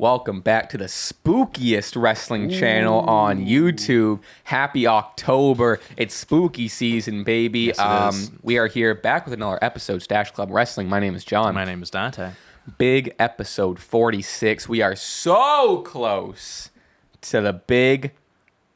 Welcome back to the spookiest wrestling channel on YouTube. Happy October. It's spooky season, baby. Yes, we are here back with another episode, Stache Club Wrestling. My name is John. My name is Dante. Big episode 46. We are so close to the big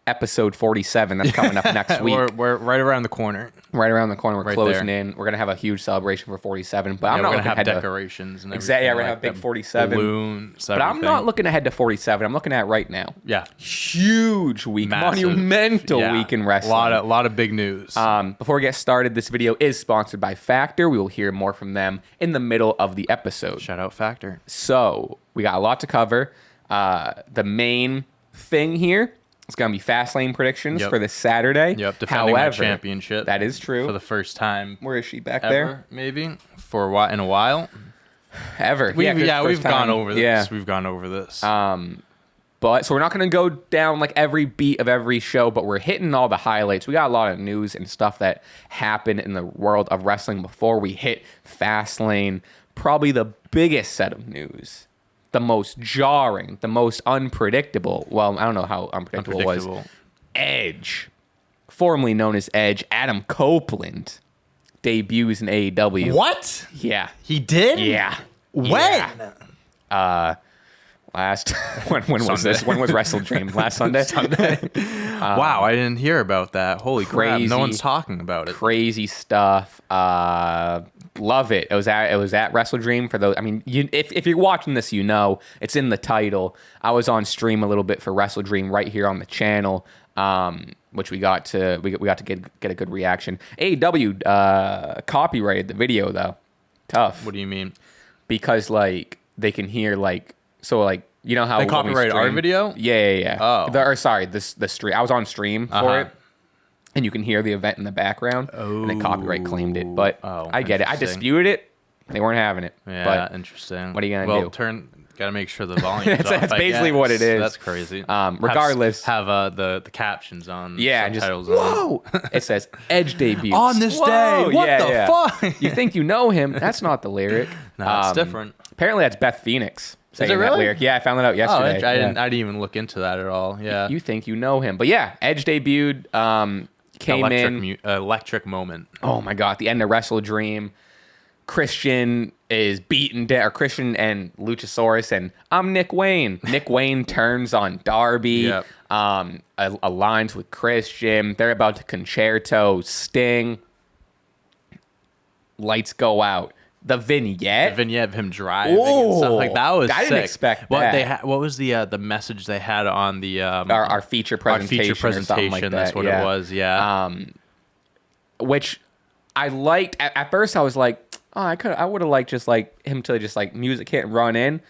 episode 47 that's coming up next week. We're right around the corner. Right around the corner. We're Right closing there. in. We're going to have a huge celebration for 47. But Yeah, I'm not we're looking gonna have ahead decorations and Exactly. Yeah, we're everything, going to have like big the 47. balloons, But I'm everything. not looking ahead to 47. I'm looking at right now. Yeah, Huge week. massive. Monumental Yeah. week in wrestling. A lot of big news. Before we get started, this video is sponsored by Factor. We will hear more from them in the middle of the episode. Shout out Factor. So we got a lot to cover. The main thing here is going to be Fastlane predictions Yep. for this Saturday. Yep, defending my However, championship. that is true. For the first time Where is she back ever, there? maybe for a while. In a while. Ever. 'cause We've first gone time. over this. Yeah. We've gone over this. But so we're not going to go down like every beat of every show, but we're hitting all the highlights. We got a lot of news and stuff that happened in the world of wrestling before we hit Fastlane. Probably the biggest set of news, the most jarring, the most unpredictable. Well, I don't know how unpredictable it was. Edge, formerly known as Edge, Adam Copeland, debuts in AEW. What? Yeah. He did? Yeah. When? Yeah. Last when was Sunday. this? When was WrestleDream? Last Sunday? Wow, I didn't hear about that. Holy crap! crazy- No one's talking about it. Crazy stuff. Love it. It was at WrestleDream for those. I mean, if you're watching this, you know it's in the title. I was on stream a little bit for WrestleDream right here on the channel, which we got to get a good reaction. AEW copyrighted the video though. Tough. What do you mean? Because like they can hear you know how They when we copyrighted our stream- video? Yeah. Oh. The stream. I was on stream for Uh-huh. it, and you can hear the event in the background. And the copyright claimed it, but I get it. I interesting. disputed it. They weren't having it. Yeah, but interesting. what are you gonna do? Gotta make sure the volume. That's basically what it is. That's crazy. Regardless- have the captions on. Yeah, and just subtitles on. whoa! It says Edge debuts On this Whoa! day. What the fuck? You think you know him? That's not the lyric. No, it's different. Apparently, that's Beth Phoenix saying it that really? lyric. Yeah, I found that out Oh, yesterday. I Yeah. didn't even look into that at all. Yeah. You think you know him, but yeah, Edge debuted. Came in. Electric moment. Oh my god! At the end of WrestleDream, Christian is beaten down, or Christian and Luchasaurus, and I'm Nick Wayne. Nick Wayne turns on Darby. Yep. Aligns with Christian. They're about to concerto Sting. Lights go out. The vignette. The vignette of him driving and stuff like that was I didn't sick. expect What that. What was the message they had on the Our feature presentation. Our feature or something like presentation. That's that. what Yeah. it was. Yeah. Which I liked. At first, I was like, oh, I would have liked just like him to just like music hit and run in,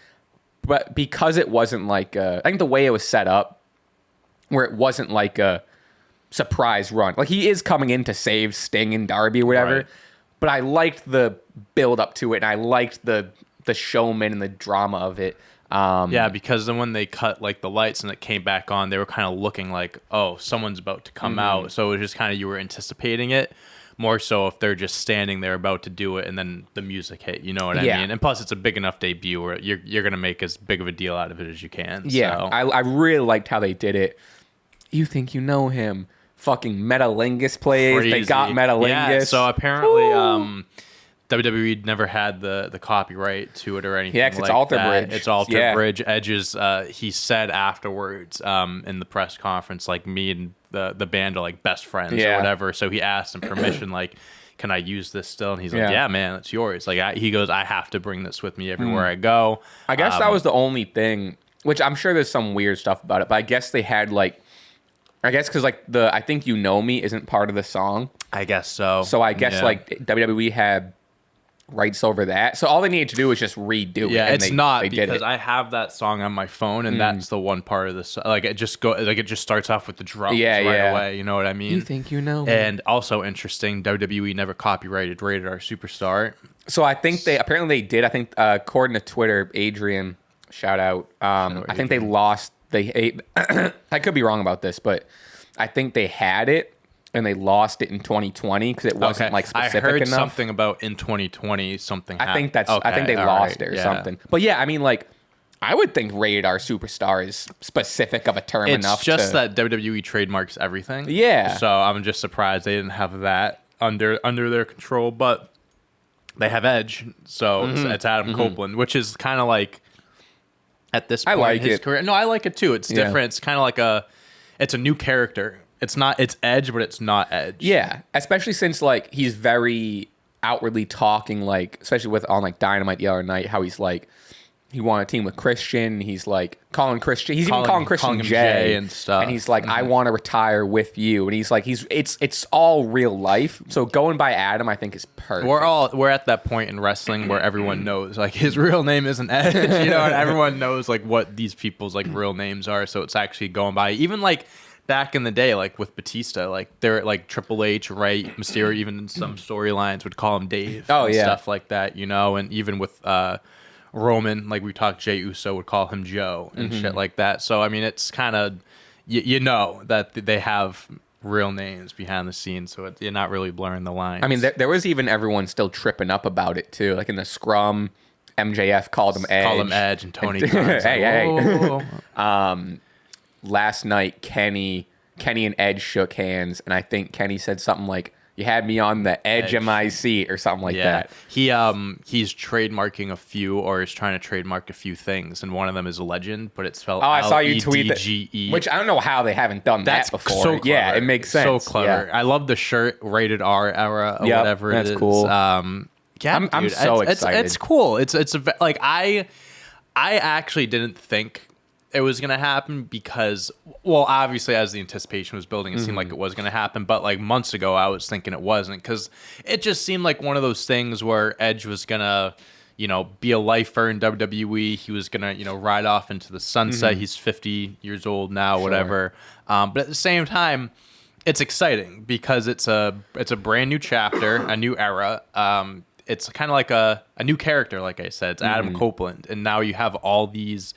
but because it wasn't like I think the way it was set up, where it wasn't like a surprise run. Like he is coming in to save Sting and Darby or whatever, Right. but I liked the build up to it, and I liked the showman and the drama of it. Yeah, because then when they cut like the lights and it came back on, they were kind of looking like, oh, someone's about to come out. So it was just kind of you were anticipating it more so if they're just standing there about to do it and then the music hit. You know what I Yeah. mean? And plus, it's a big enough debut where you're gonna make as big of a deal out of it as you can. Yeah, So. I really liked how they did it. You think you know him? Fucking Metalingus plays. They Crazy. got Metalingus. Yeah, so apparently, WWE never had the copyright to it or anything. Yeah, 'cause it's like Alter that. Bridge. It's Alter Yeah. Bridge. Edge's he said afterwards in the press conference, like me and the band are like best friends Yeah. or whatever. So he asked him permission, like, can I use this still? And he's like, Yeah. yeah, man, it's yours. Like he goes, I have to bring this with me everywhere I go. I guess that was the only thing, which I'm sure there's some weird stuff about it, but I guess they had like, I guess because like I think You Know Me isn't part of the song. I guess so. So I guess Yeah. like WWE had rights over that. So all they needed to do was just redo it. Yeah, and it's they not did because it. I have that song on my phone, and that's the one part of this. Like it just starts off with the drums Yeah, right yeah. away. You know what I mean? You think you know me. And also interesting, WWE never copyrighted Rated R Superstar. So I think they did. I think according to Twitter, Adrian, shout out. I think they lost. I could be wrong about this, but I think they had it and they lost it in 2020 because it wasn't like specific I heard enough. something about in 2020 something. I think happened. I think they all lost right, it or yeah. something. But yeah, I mean, like I would think rated R superstar is specific of a term enough. It's just that WWE trademarks everything. Yeah. So I'm just surprised they didn't have that under their control, but they have Edge. So it's Adam Copeland, which is kind of like at this point in his career. No, I like it too. It's different. It's kind of like it's a new character. It's Edge, but it's not Edge. Yeah, especially since like he's very outwardly talking, like especially with on like Dynamite the other night, how he's like he wanted to team with Christian. He's like calling Christian. He's even calling Christian Jay and stuff. And he's like, I want to retire with you. And he's like, it's all real life. So going by Adam, I think is perfect. We're at that point in wrestling where everyone knows like his real name isn't Edge, and everyone knows like what these people's like real names are. So it's actually going by even like. Back in the day, like with Batista, like they're like Triple H, right? Mysterio, even in some storylines would call him Dave. Oh, yeah. Stuff like that, and even with Roman, like we talked, Jey Uso would call him Joe and shit like that. So I mean, it's kind of that they have real names behind the scenes, so you're not really blurring the lines. I mean, there was even everyone still tripping up about it too. Like in the scrum, MJF called him Edge. Call him Edge, and Tony Khan's hey. Last night, Kenny and Edge shook hands, and I think Kenny said something like, "You had me on the edge of my seat," or something like that. He's trademarking a few, or is trying to trademark a few things, and one of them is legend, but it's spelled I saw you tweet L-E-D-G-E. which I don't know how they haven't done that before. So clever. Yeah, it makes sense. So clever. Yeah. I love the shirt, rated R era, or whatever it is. That's cool. I'm so excited. It's cool. It's like I actually didn't think it was going to happen because, well, obviously as the anticipation was building, it seemed like it was going to happen. But like months ago, I was thinking it wasn't, because it just seemed like one of those things where Edge was going to, be a lifer in WWE. He was going to, ride off into the sunset. He's 50 years old now, whatever. But at the same time, it's exciting because it's a brand new chapter, a new era. It's kind of like a new character, like I said. It's Adam Copeland. And now you have all these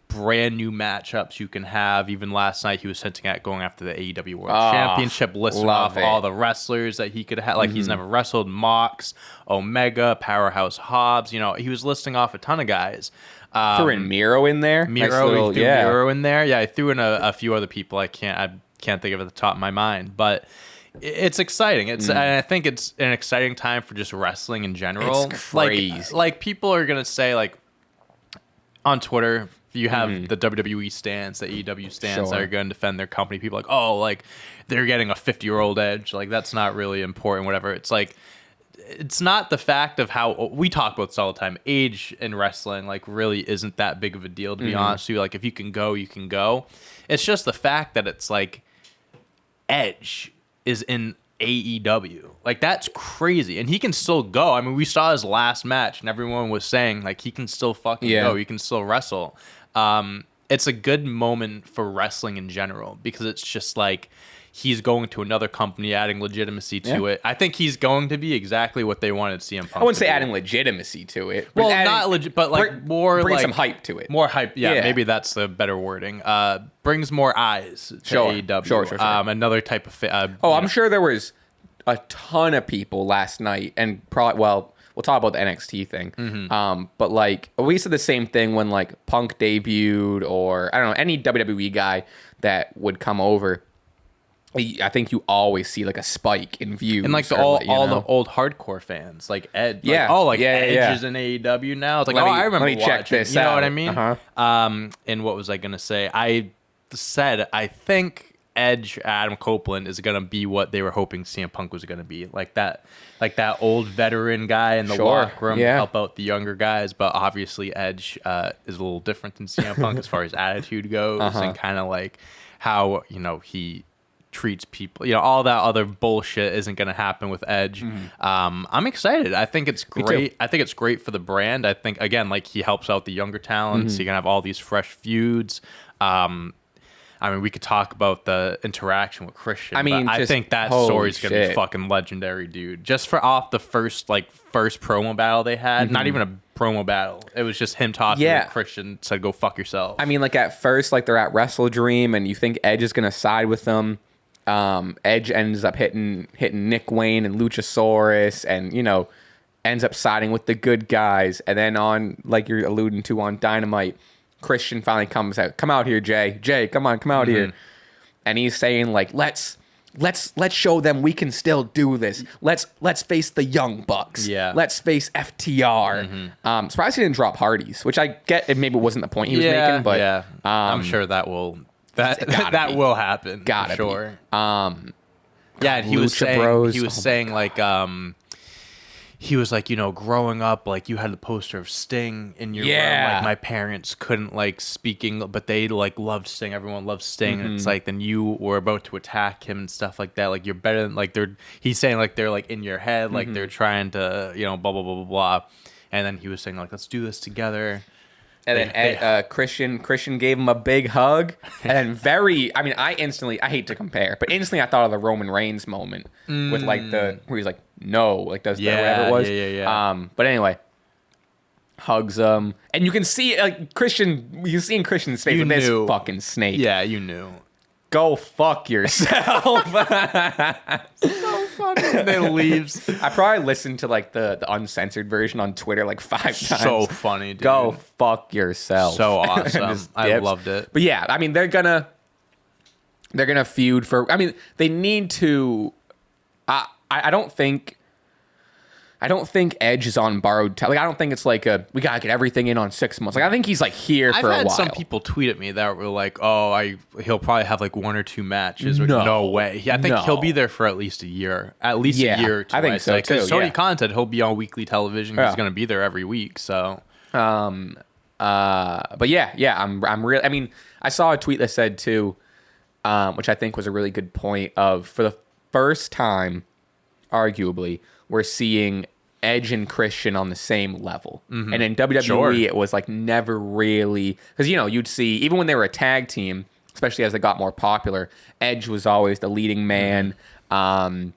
brand new matchups you can have. Even last night he was hinting at going after the AEW World Championship, listing off all the wrestlers that he could have. Like he's never wrestled: Mox, Omega, Powerhouse Hobbs. He was listing off a ton of guys. Threw in Miro in there. Miro in there. Yeah, I threw in a few other people. I can't think of it at the top of my mind, but it's exciting. And I think it's an exciting time for just wrestling in general. It's crazy. Like people are gonna say, like on Twitter, you have the WWE stands, the AEW stands that are going to defend their company. People are like, oh, like they're getting a 50-year-old Edge. Like that's not really important, whatever. It's like, it's not the fact of how we talk about this all the time. Age in wrestling, like, really isn't that big of a deal, to be honest with you. Like, if you can go, you can go. It's just the fact that it's like Edge is in AEW. Like, that's crazy. And he can still go. I mean, we saw his last match and everyone was saying, like, he can still fucking go. He can still wrestle. It's a good moment for wrestling in general because it's just like he's going to another company, adding legitimacy to it. I think he's going to be exactly what they wanted CM Punk. I wouldn't say adding legitimacy to it. Well, not legit, but like bring like some hype to it. More hype. Yeah, maybe that's the better wording. Brings more eyes to AEW. Sure. Another type of. I'm sure there was a ton of people last night, and probably we'll talk about the NXT thing. But like we said the same thing when like Punk debuted, or I don't know, any WWE guy that would come over. I think you always see like a spike in views, and like all the old hardcore fans, like Ed. Edge is in AEW now. It's like, I remember. Let me check this out. You know what I mean? And what was I gonna say? I said I think Edge, Adam Copeland, is gonna be what they were hoping CM Punk was gonna be, like that old veteran guy in the locker room to help out the younger guys. But obviously Edge is a little different than CM Punk as far as attitude goes, and kind of like how he treats people. All that other bullshit isn't gonna happen with Edge. I'm excited. I think it's great. I think it's great for the brand. I think, again, like, he helps out the younger talent, so you can have all these fresh feuds. I mean, we could talk about the interaction with Christian. I mean, I think that story's going to be fucking legendary, dude. Just off the first promo battle they had, not even a promo battle. It was just him talking to Christian, said, go fuck yourself. I mean, like, at first, like, they're at WrestleDream, and you think Edge is going to side with them. Edge ends up hitting Nick Wayne and Luchasaurus, and, ends up siding with the good guys. And then on, like you're alluding to, on Dynamite, Christian finally comes out. Come out here, Jay. Jay, come on, come out here. And he's saying like, let's show them we can still do this. Let's face the Young Bucks. Yeah. Let's face FTR. Surprised he didn't drop Hardys, which I get. It maybe wasn't the point he was making, but I'm sure that will happen. Gotta sure. be. Yeah, and he was saying like he was like, growing up, like you had the poster of Sting in your room. Like my parents couldn't like speaking, but they like loved Sting. Everyone loved Sting. And it's like, then you were about to attack him and stuff like that. Like you're better than like he's saying like they're like in your head, like they're trying to, blah, blah, blah, blah, blah. And then he was saying like, let's do this together. And then Christian gave him a big hug. And then I hate to compare, but instantly I thought of the Roman Reigns moment with like where he's like, no, like does that whatever it was. Yeah. But anyway, hugs him. And you can see like you see in Christian's face with this fucking snake. Yeah, you knew. Go fuck yourself. So funny. And then leaves. I probably listened to like the uncensored version on Twitter like 5 times. So funny, dude. Go fuck yourself. So awesome. I loved it. But yeah, I mean they're gonna feud for. I mean they need to. I don't think Edge is on borrowed time. Like I don't think it's like we gotta get everything in on 6 months. Like I think he's like here for a while. I've had some people tweet at me that were like, he'll probably have like 1 or 2 matches. No way. I think he'll be there for at least a year. At least a year or two. I think so too. Because Tony Khan said he'll be on weekly television. He's gonna be there every week. So. But yeah. I'm really. I mean, I saw a tweet that said too, which I think was a really good point of for the first time, arguably, we're seeing Edge and Christian on the same level. And in WWE, it was like never really... Because, you'd see, even when they were a tag team, especially as they got more popular, Edge was always the leading man. When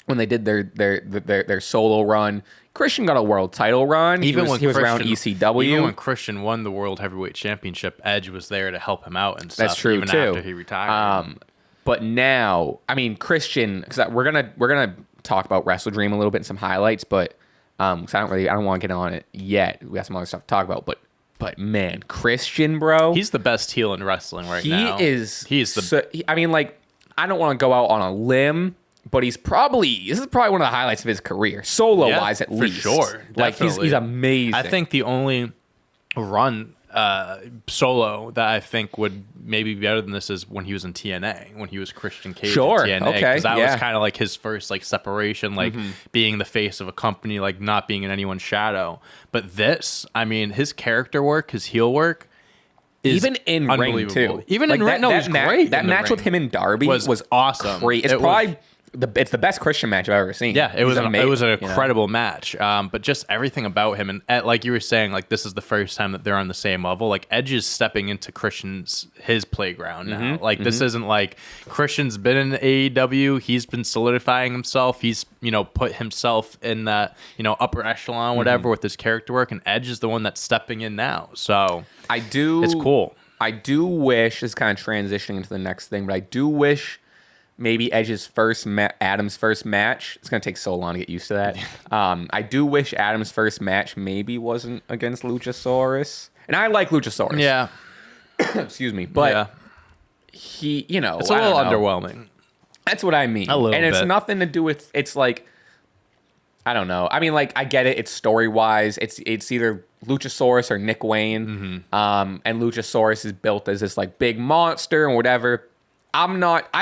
they did their solo run, Christian got a world title run. He was around ECW. Even when Christian won the World Heavyweight Championship, Edge was there to help him out and stuff. That's true, even too. After he retired. But now, I mean, Christian... Because we're gonna talk about WrestleDream a little bit and some highlights, but because I don't want to get on it yet. We got some other stuff to talk about, but man, Christian, bro, he's the best heel in wrestling right now. He's I mean, like, I don't want to go out on a limb, but this is probably one of the highlights of his career, solo wise at least. For sure, like he's amazing. I think the only run solo that I think would maybe be better than this is when he was in TNA, when he was Christian Cage in TNA. Okay, because that was kind of like his first like separation, like being the face of a company, like not being in anyone's shadow. But this, I mean, his character work, his heel work, is even in ring too. Even like in ring, no, he's great. That match with him and Darby was awesome. Great. It's probably it's the best Christian match I've ever seen. Yeah, it was an incredible match. But just everything about him, and like you were saying, like this is the first time that they're on the same level. Like Edge is stepping into his playground now. Like this isn't like Christian's been in AEW. He's been solidifying himself. He's put himself in that upper echelon, whatever, with his character work. And Edge is the one that's stepping in now. So it's cool. I do wish, this is kind of transitioning into the next thing, but I do wish maybe Edge's Adam's first match. It's gonna take so long to get used to that. I do wish Adam's first match maybe wasn't against Luchasaurus, and I like Luchasaurus. Yeah, excuse me, but he, it's a little underwhelming. That's what I mean, and it's nothing to do with. It's like I don't know. I mean, like I get it. It's story wise. It's either Luchasaurus or Nick Wayne, and Luchasaurus is built as this like big monster and whatever. I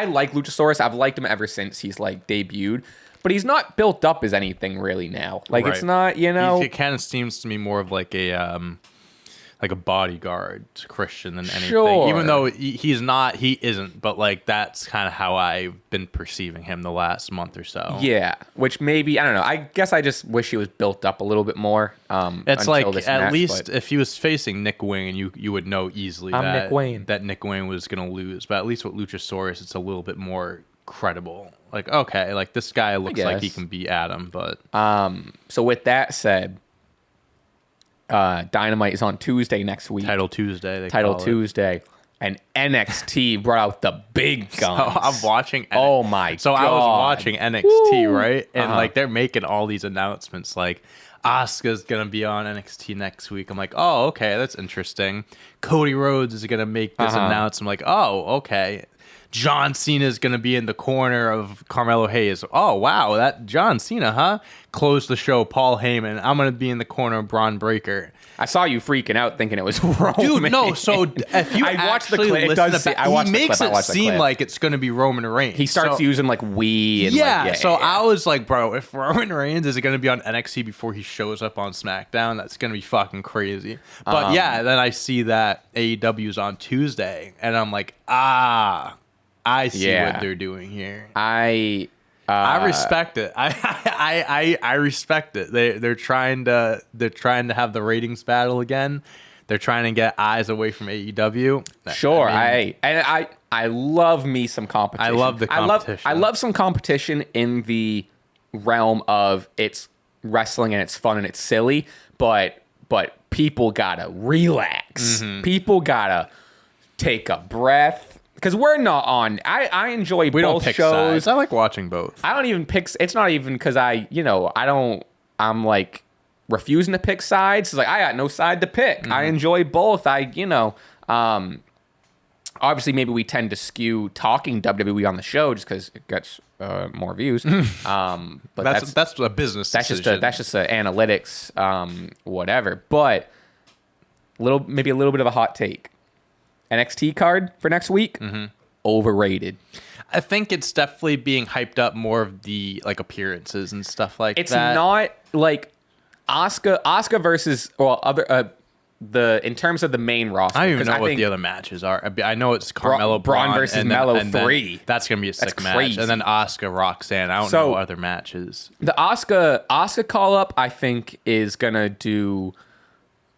like Luchasaurus. I've liked him ever since he's like debuted, but he's not built up as anything really now. Like it's not, It kind of seems to me more of like a bodyguard to Christian than anything. Sure. Even though he isn't, but like that's kind of how I've been perceiving him the last month or so. Yeah, which maybe, I don't know. I guess I just wish he was built up a little bit more. It's like at least if he was facing Nick Wayne, you would know easily that Nick Wayne was going to lose. But at least with Luchasaurus, it's a little bit more credible. Like, okay, like this guy looks like he can beat Adam. But so with that said, Dynamite is on Tuesday next week. Title Tuesday. And NXT brought out the big guns. So I'm watching. Oh my god! So I was watching NXT, right? And like they're making all these announcements. Like Asuka's gonna be on NXT next week. I'm like, oh, okay, that's interesting. Cody Rhodes is gonna make this announcement. I'm like, oh, okay. John Cena is gonna be in the corner of Carmelo Hayes. Oh, wow, that John Cena, huh? Close the show, Paul Heyman. I'm gonna be in the corner of Braun Breaker. I saw you freaking out thinking it was Roman. Dude, no. So if you I watched the actually clip, listen to he makes it seem like it's going to be Roman Reigns. He starts using like we. And I was like, bro, if Roman Reigns is going to be on NXT before he shows up on SmackDown, that's going to be fucking crazy. But then I see that AEW's on Tuesday, and I'm like, I see what they're doing here. I respect it. I respect it. They're trying to have the ratings battle again. They're trying to get eyes away from AEW. Sure, I love me some competition. I love the competition. I love some competition in the realm of it's wrestling and it's fun and it's silly, but people gotta relax. Mm-hmm. People gotta take a breath. Because we're not on. I enjoy both don't pick shows. Sides. I like watching both. I don't even pick. It's not even because I'm like refusing to pick sides. It's like I got no side to pick. Mm-hmm. I enjoy both. Obviously maybe we tend to skew talking WWE on the show just because it gets more views. But that's a business decision. That's just a analytics, whatever. But maybe a little bit of a hot take. NXT card for next week, overrated. I think it's definitely being hyped up more of the like appearances and stuff like that. It's not like Asuka versus in terms of the main roster. I don't even know what the other matches are. I know it's Carmelo Braun versus Melo 3. That's gonna be a sick match. Crazy. And then Asuka Roxanne. I don't know other matches. The Asuka call up I think is gonna do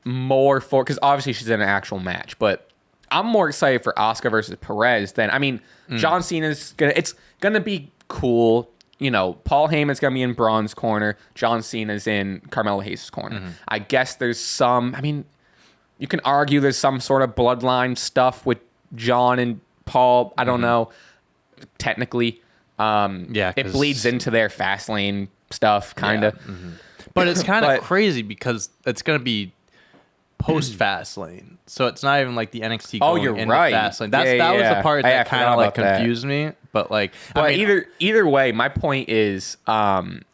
more for because obviously she's in an actual match, but I'm more excited for Asuka versus Perez than John Cena's it's gonna be cool. You know, Paul Heyman's gonna be in Braun's corner. John Cena's in Carmelo Hayes' corner. Mm-hmm. I guess there's some. You can argue there's some sort of bloodline stuff with John and Paul. I don't know. Technically, it bleeds into their Fastlane stuff, kind of. Yeah. Mm-hmm. But it's kind of crazy because it's gonna be post Fastlane, so it's not even like the NXT going into Fastlane. That was the part that kind of like confused me. But either way, my point is, John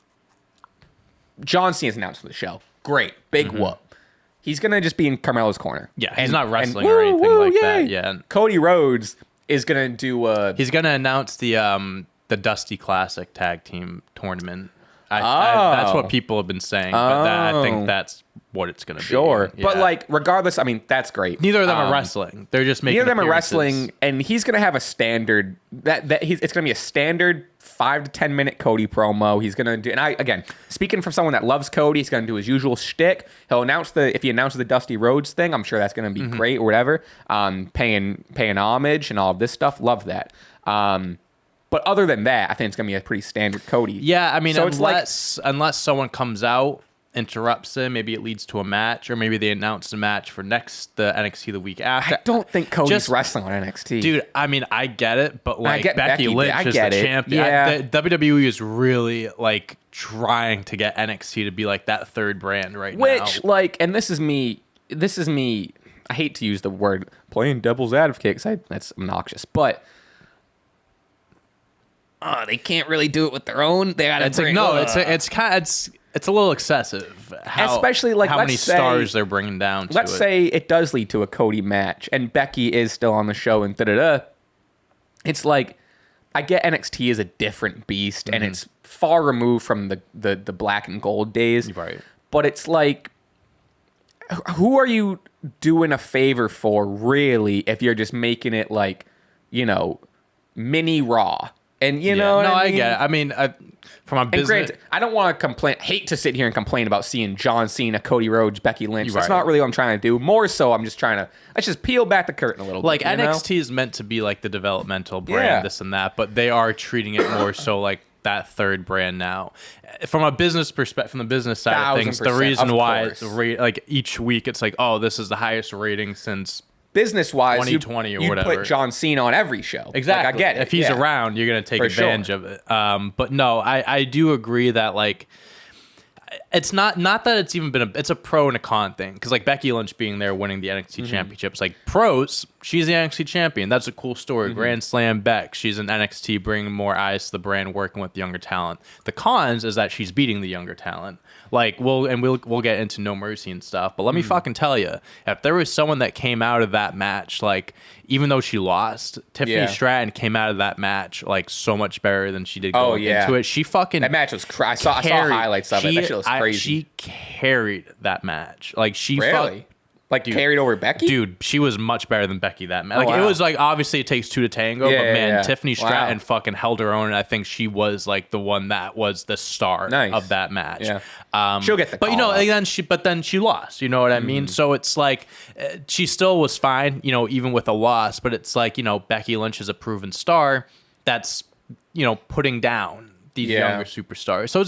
Cena's announced for the show. Great, big whoop. He's gonna just be in Carmelo's corner. Yeah, he's not wrestling or anything like that. Yeah, Cody Rhodes is gonna do. He's gonna announce the Dusty Classic Tag Team Tournament. That's what people have been saying, but I think that's what it's going to be. Sure. Yeah. But regardless, that's great. Neither of them are wrestling. They're just making Neither of them are wrestling, and he's going to have a standard it's going to be a standard 5 to 10 minute Cody promo. He's going to do, and again, speaking from someone that loves Cody, he's going to do his usual shtick. He'll if he announces the Dusty Rhodes thing, I'm sure that's going to be great or whatever. Paying homage and all of this stuff. Love that. But other than that, I think it's going to be a pretty standard Cody. Yeah, so unless someone comes out, interrupts him, maybe it leads to a match, or maybe they announce a match for the NXT the week after. I don't think Cody's wrestling on NXT. Dude, I get it, but Becky Lynch is the champion. Yeah. WWE is really trying to get NXT to be that third brand right now. Which, and this is me, I hate to use the word playing devil's advocate because that's obnoxious, but they can't really do it with their own. They gotta it's a little excessive. Especially how many stars they're bringing down to let's say it does lead to a Cody match and Becky is still on the show and It's I get NXT is a different beast and it's far removed from the black and gold days. Right. But it's who are you doing a favor for really if you're just making it mini Raw? And I get it. From a business, and granted, I don't want to hate to sit here and complain about seeing John Cena, Cody Rhodes, Becky Lynch. That's not really what I'm trying to do. More so, I'm just trying to let's just peel back the curtain a little bit. NXT is meant to be the developmental brand, this and that, but they are treating it more so that third brand now. From a business perspective, from the business side of things, the reason why each week it's this is the highest rating since business-wise, 2020 or whatever. Put John Cena on every show. Exactly. I get it. If he's around, you're going to take advantage of it. But no, I do agree that it's not that it's even been it's a pro and a con thing, because like Becky Lynch being there winning the NXT championships, like pros, she's the NXT champion, that's a cool story. Grand Slam Beck, she's in NXT, bringing more eyes to the brand, working with younger talent. The cons is that she's beating the younger talent. Like we'll get into No Mercy and stuff, but let me fucking tell you, if there was someone that came out of that match, like even though she lost, Tiffany Stratton came out of that match like so much better than she did going into it. She fucking that match was I saw highlights of it. That shit was crazy. She carried that match. Like she really. Carried over Becky? Dude, she was much better than Becky that match. It was like, obviously it takes two to tango, but man, Tiffany Stratton fucking held her own, and I think she was like the one that was the star of that match. Yeah. She'll get the call. But then she lost, you know what I mean? So it's like, she still was fine, you know, even with a loss, but it's like, you know, Becky Lynch is a proven star that's, you know, putting down these younger superstars. So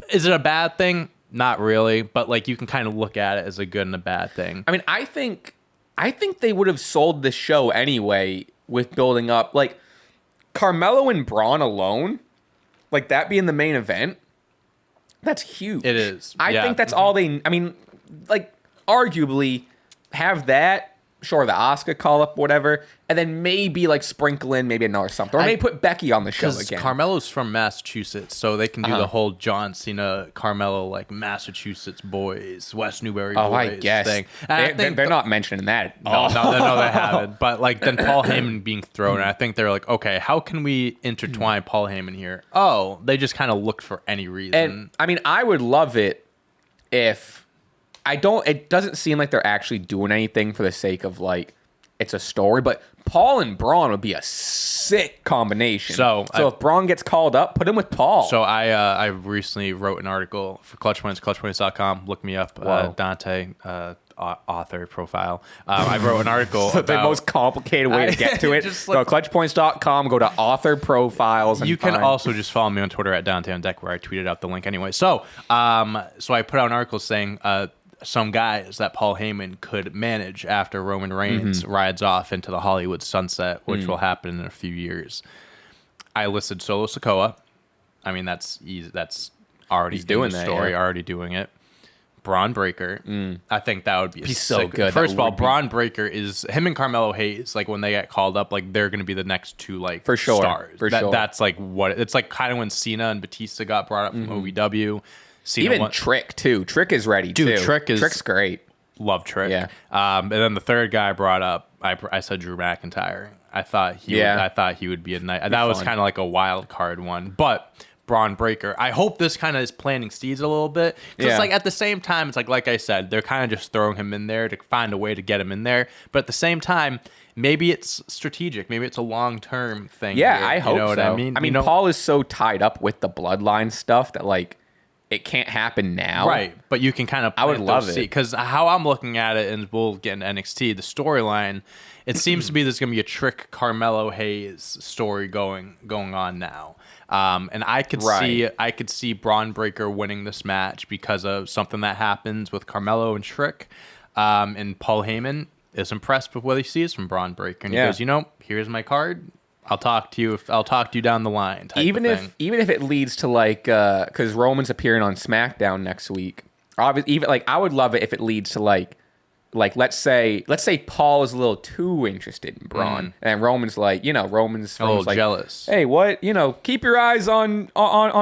is it a bad thing? Not really, but like you can kind of look at it as a good and a bad thing. I mean, I think they would have sold this show anyway with building up like Carmelo and Braun alone, like that being the main event. That's huge. It is. I think that's all they. I mean, like arguably have that. Sure, the Asuka call up, whatever, and then maybe like sprinkle in maybe another something, or maybe put Becky on the show again. Carmelo's from Massachusetts, so they can do the whole John Cena, Carmelo, like Massachusetts boys, West Newbury boys I guess thing. They're not mentioning that. No, they haven't. But like then Paul Heyman being thrown, and I think they're like, okay, how can we intertwine Paul Heyman here? Oh, they just kind of looked for any reason. And I mean, I would love it if. It doesn't seem like they're actually doing anything for the sake of like, it's a story, but Paul and Braun would be a sick combination. So if Braun gets called up, put him with Paul. So I recently wrote an article for ClutchPoints, ClutchPoints.com. Look me up, Dante, author profile. I wrote an article about the most complicated way to get to it. Go to ClutchPoints.com, go to author profiles. And you can also just follow me on Twitter at Dante on Deck, where I tweeted out the link anyway. So I put out an article saying, some guys that Paul Heyman could manage after Roman Reigns rides off into the Hollywood sunset, which will happen in a few years. I listed Solo Sikoa. I mean, that's easy. That's already doing the story, already doing it. Braun Breaker. I think that would be so good. First of all, Braun Breaker is him and Carmelo Hayes. Like when they get called up, like they're going to be the next two like for sure stars. For sure. That's like what it's like. Kind of when Cena and Batista got brought up from OVW. Even Trick too. Trick is ready too. Trick's great. Love Trick. Yeah. And then the third guy I brought up, I said Drew McIntyre. I thought he would be a nice. That was kind of like a wild card one, but Braun Breaker. I hope this kind of is planting seeds a little bit, because like at the same time, it's like I said, they're kind of just throwing him in there to find a way to get him in there, but at the same time, maybe it's strategic. Maybe it's a long-term thing. Yeah, here. I hope you know so. What I mean? I mean, Paul is so tied up with the bloodline stuff that like. It can't happen now. Right, but you can kind of I would love it. Because how I'm looking at it, and we'll get into NXT, the storyline, it seems to be there's going to be a Trick Carmelo Hayes story going on now. And I could see Braun Breaker winning this match because of something that happens with Carmelo and Trick. And Paul Heyman is impressed with what he sees from Braun Breaker. And he goes, here's my card. I'll talk to you down the line. Even if it leads to like, because Roman's appearing on SmackDown next week. Even like, I would love it if it leads to like let's say Paul is a little too interested in Braun, and Roman's like, Roman's a little like, jealous. Hey, what? Keep your eyes on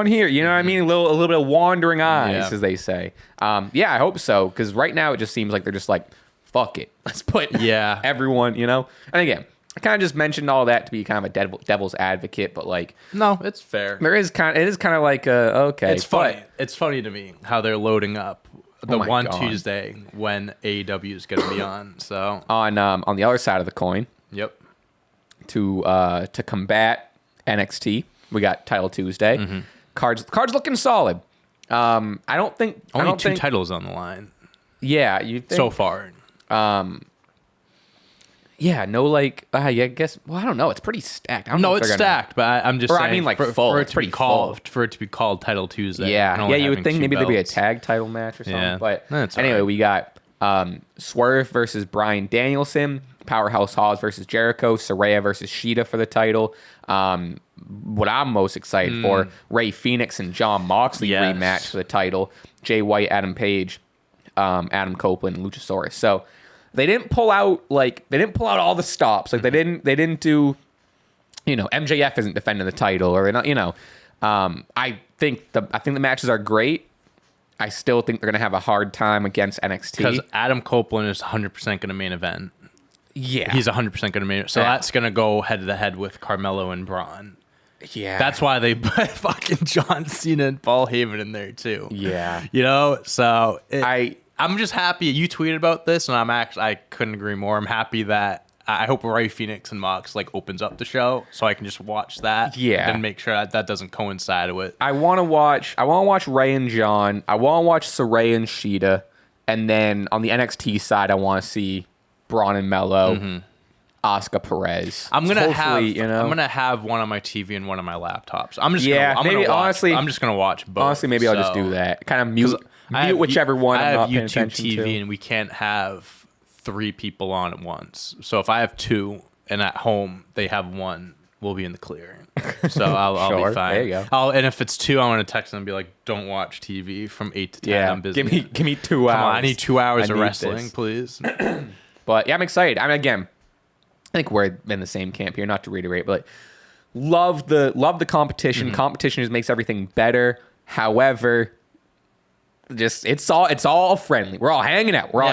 here. You know what I mean? A little bit of wandering eyes, as they say. Yeah, I hope so, because right now it just seems like they're just like, fuck it, let's put everyone. And again. I kind of just mentioned all that to be kind of a devil's advocate, but like, no, it's fair. It is kind of like okay. It's funny. It's funny to me how they're loading up the Tuesday when AEW is going to be on. So on the other side of the coin, to combat NXT, we got Title Tuesday. Cards looking solid. I don't think only two titles on the line. Yeah, you think, so far. Yeah, no, like, I guess. Well, I don't know. It's pretty stacked. It's stacked, but I'm just saying. I mean, like, for it to be called Title Tuesday. Yeah, you would think maybe there'd be a tag title match or something. Yeah. But anyway, we got Swerve versus Bryan Danielson, Powerhouse Hobbs versus Jericho, Saraya versus Shida for the title, what I'm most excited for, Ray Phoenix and John Moxley rematch for the title. Jay White, Adam Page, Adam Copeland, and Luchasaurus. So they didn't pull out all the stops. Like they didn't do, MJF isn't defending the title or I think the matches are great. I still think they're gonna have a hard time against NXT because Adam Copeland is 100% going to main event. Yeah, he's 100% going to main event. So that's going to go head to head with Carmelo and Braun. Yeah, that's why they put fucking John Cena and Paul Heyman in there too. Yeah, So I'm just happy you tweeted about this, and I couldn't agree more. I'm happy that I hope Ray Phoenix and Mox opens up the show so I can just watch that. Yeah, and make sure that doesn't coincide with. I want to watch Ray and John. I want to watch Saray and Sheeta, and then on the NXT side, I want to see Braun and Mello, Asuka, Perez. I'm gonna have one on my TV and one on my laptops. I'm just gonna watch both. Honestly, maybe I'll just do that. Kind of mute whichever one. I I'm not have paying YouTube attention TV, to. and we can't have 3 people on at once. So if I have 2, and at home they have 1, we'll be in the clear. So I'll Sure, be fine. there you go. And if it's 2, I'm gonna text them and be like, "Don't watch TV from 8 to 10. Yeah, I'm busy. give me 2 hours. Come on, I need 2 hours of need wrestling, this. please." But yeah, I'm excited. I mean, again, I think we're in the same camp here. Not to reiterate, but love the competition. Competition just makes everything better. However, just it's all friendly. We're all hanging out. We're all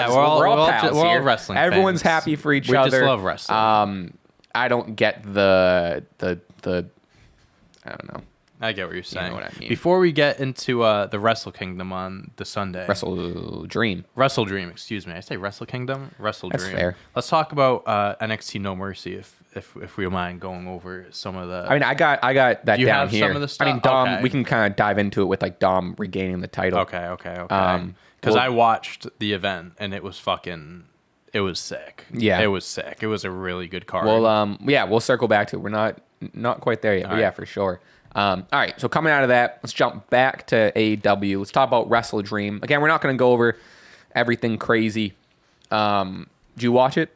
pals we're here. all wrestling Everyone's fans. happy for each We other. just love wrestling. I don't get the I don't know. I get what you're saying. You know what I mean. Before we get into the Wrestle Kingdom on the Sunday, WrestleDream. Excuse me. I say Wrestle Kingdom, WrestleDream. That's fair. Let's talk about NXT No Mercy, if we don't mind going over some of the. I mean, I got that you down have here. some of the stuff? I mean, Dom. Okay. We can kind of dive into it with Dom regaining the title. Okay. Because I watched the event and it was sick. Yeah, it was sick. It was a really good card. Well, we'll circle back to it. We're not quite there yet, but yeah, for sure. All right, so coming out of that, let's jump back to AEW. Let's talk about WrestleDream. Again, we're not going to go over everything crazy. Did you watch it?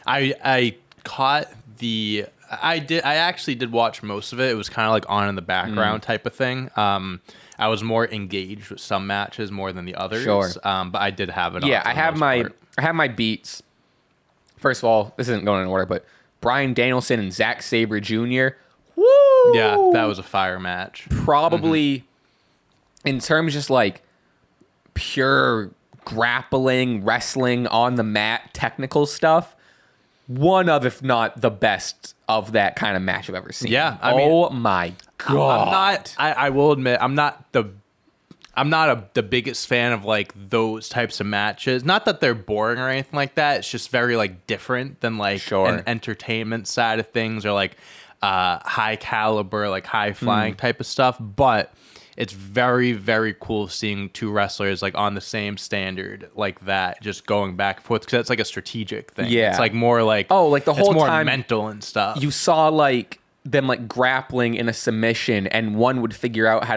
I caught the. I actually did watch most of it. It was kind of on in the background type of thing. I was more engaged with some matches more than the others. Sure. But I did have it. Yeah, I have my beats. First of all, this isn't going in order, but Bryan Danielson and Zack Sabre Jr. Woo! Yeah, that was a fire match. Probably in terms just pure grappling, wrestling on the mat, technical stuff, one of, if not the best of that kind of match I've ever seen. Yeah. My God. I will admit, I'm not the biggest fan of those types of matches. Not that they're boring or anything like that. It's just very different than an entertainment side of things or high caliber, high flying type of stuff. But it's very, very cool seeing 2 wrestlers on the same standard like that, just going back and forth, because that's a strategic thing. Yeah, it's more the whole it's more time mental and stuff. You saw them grappling in a submission, and one would figure out how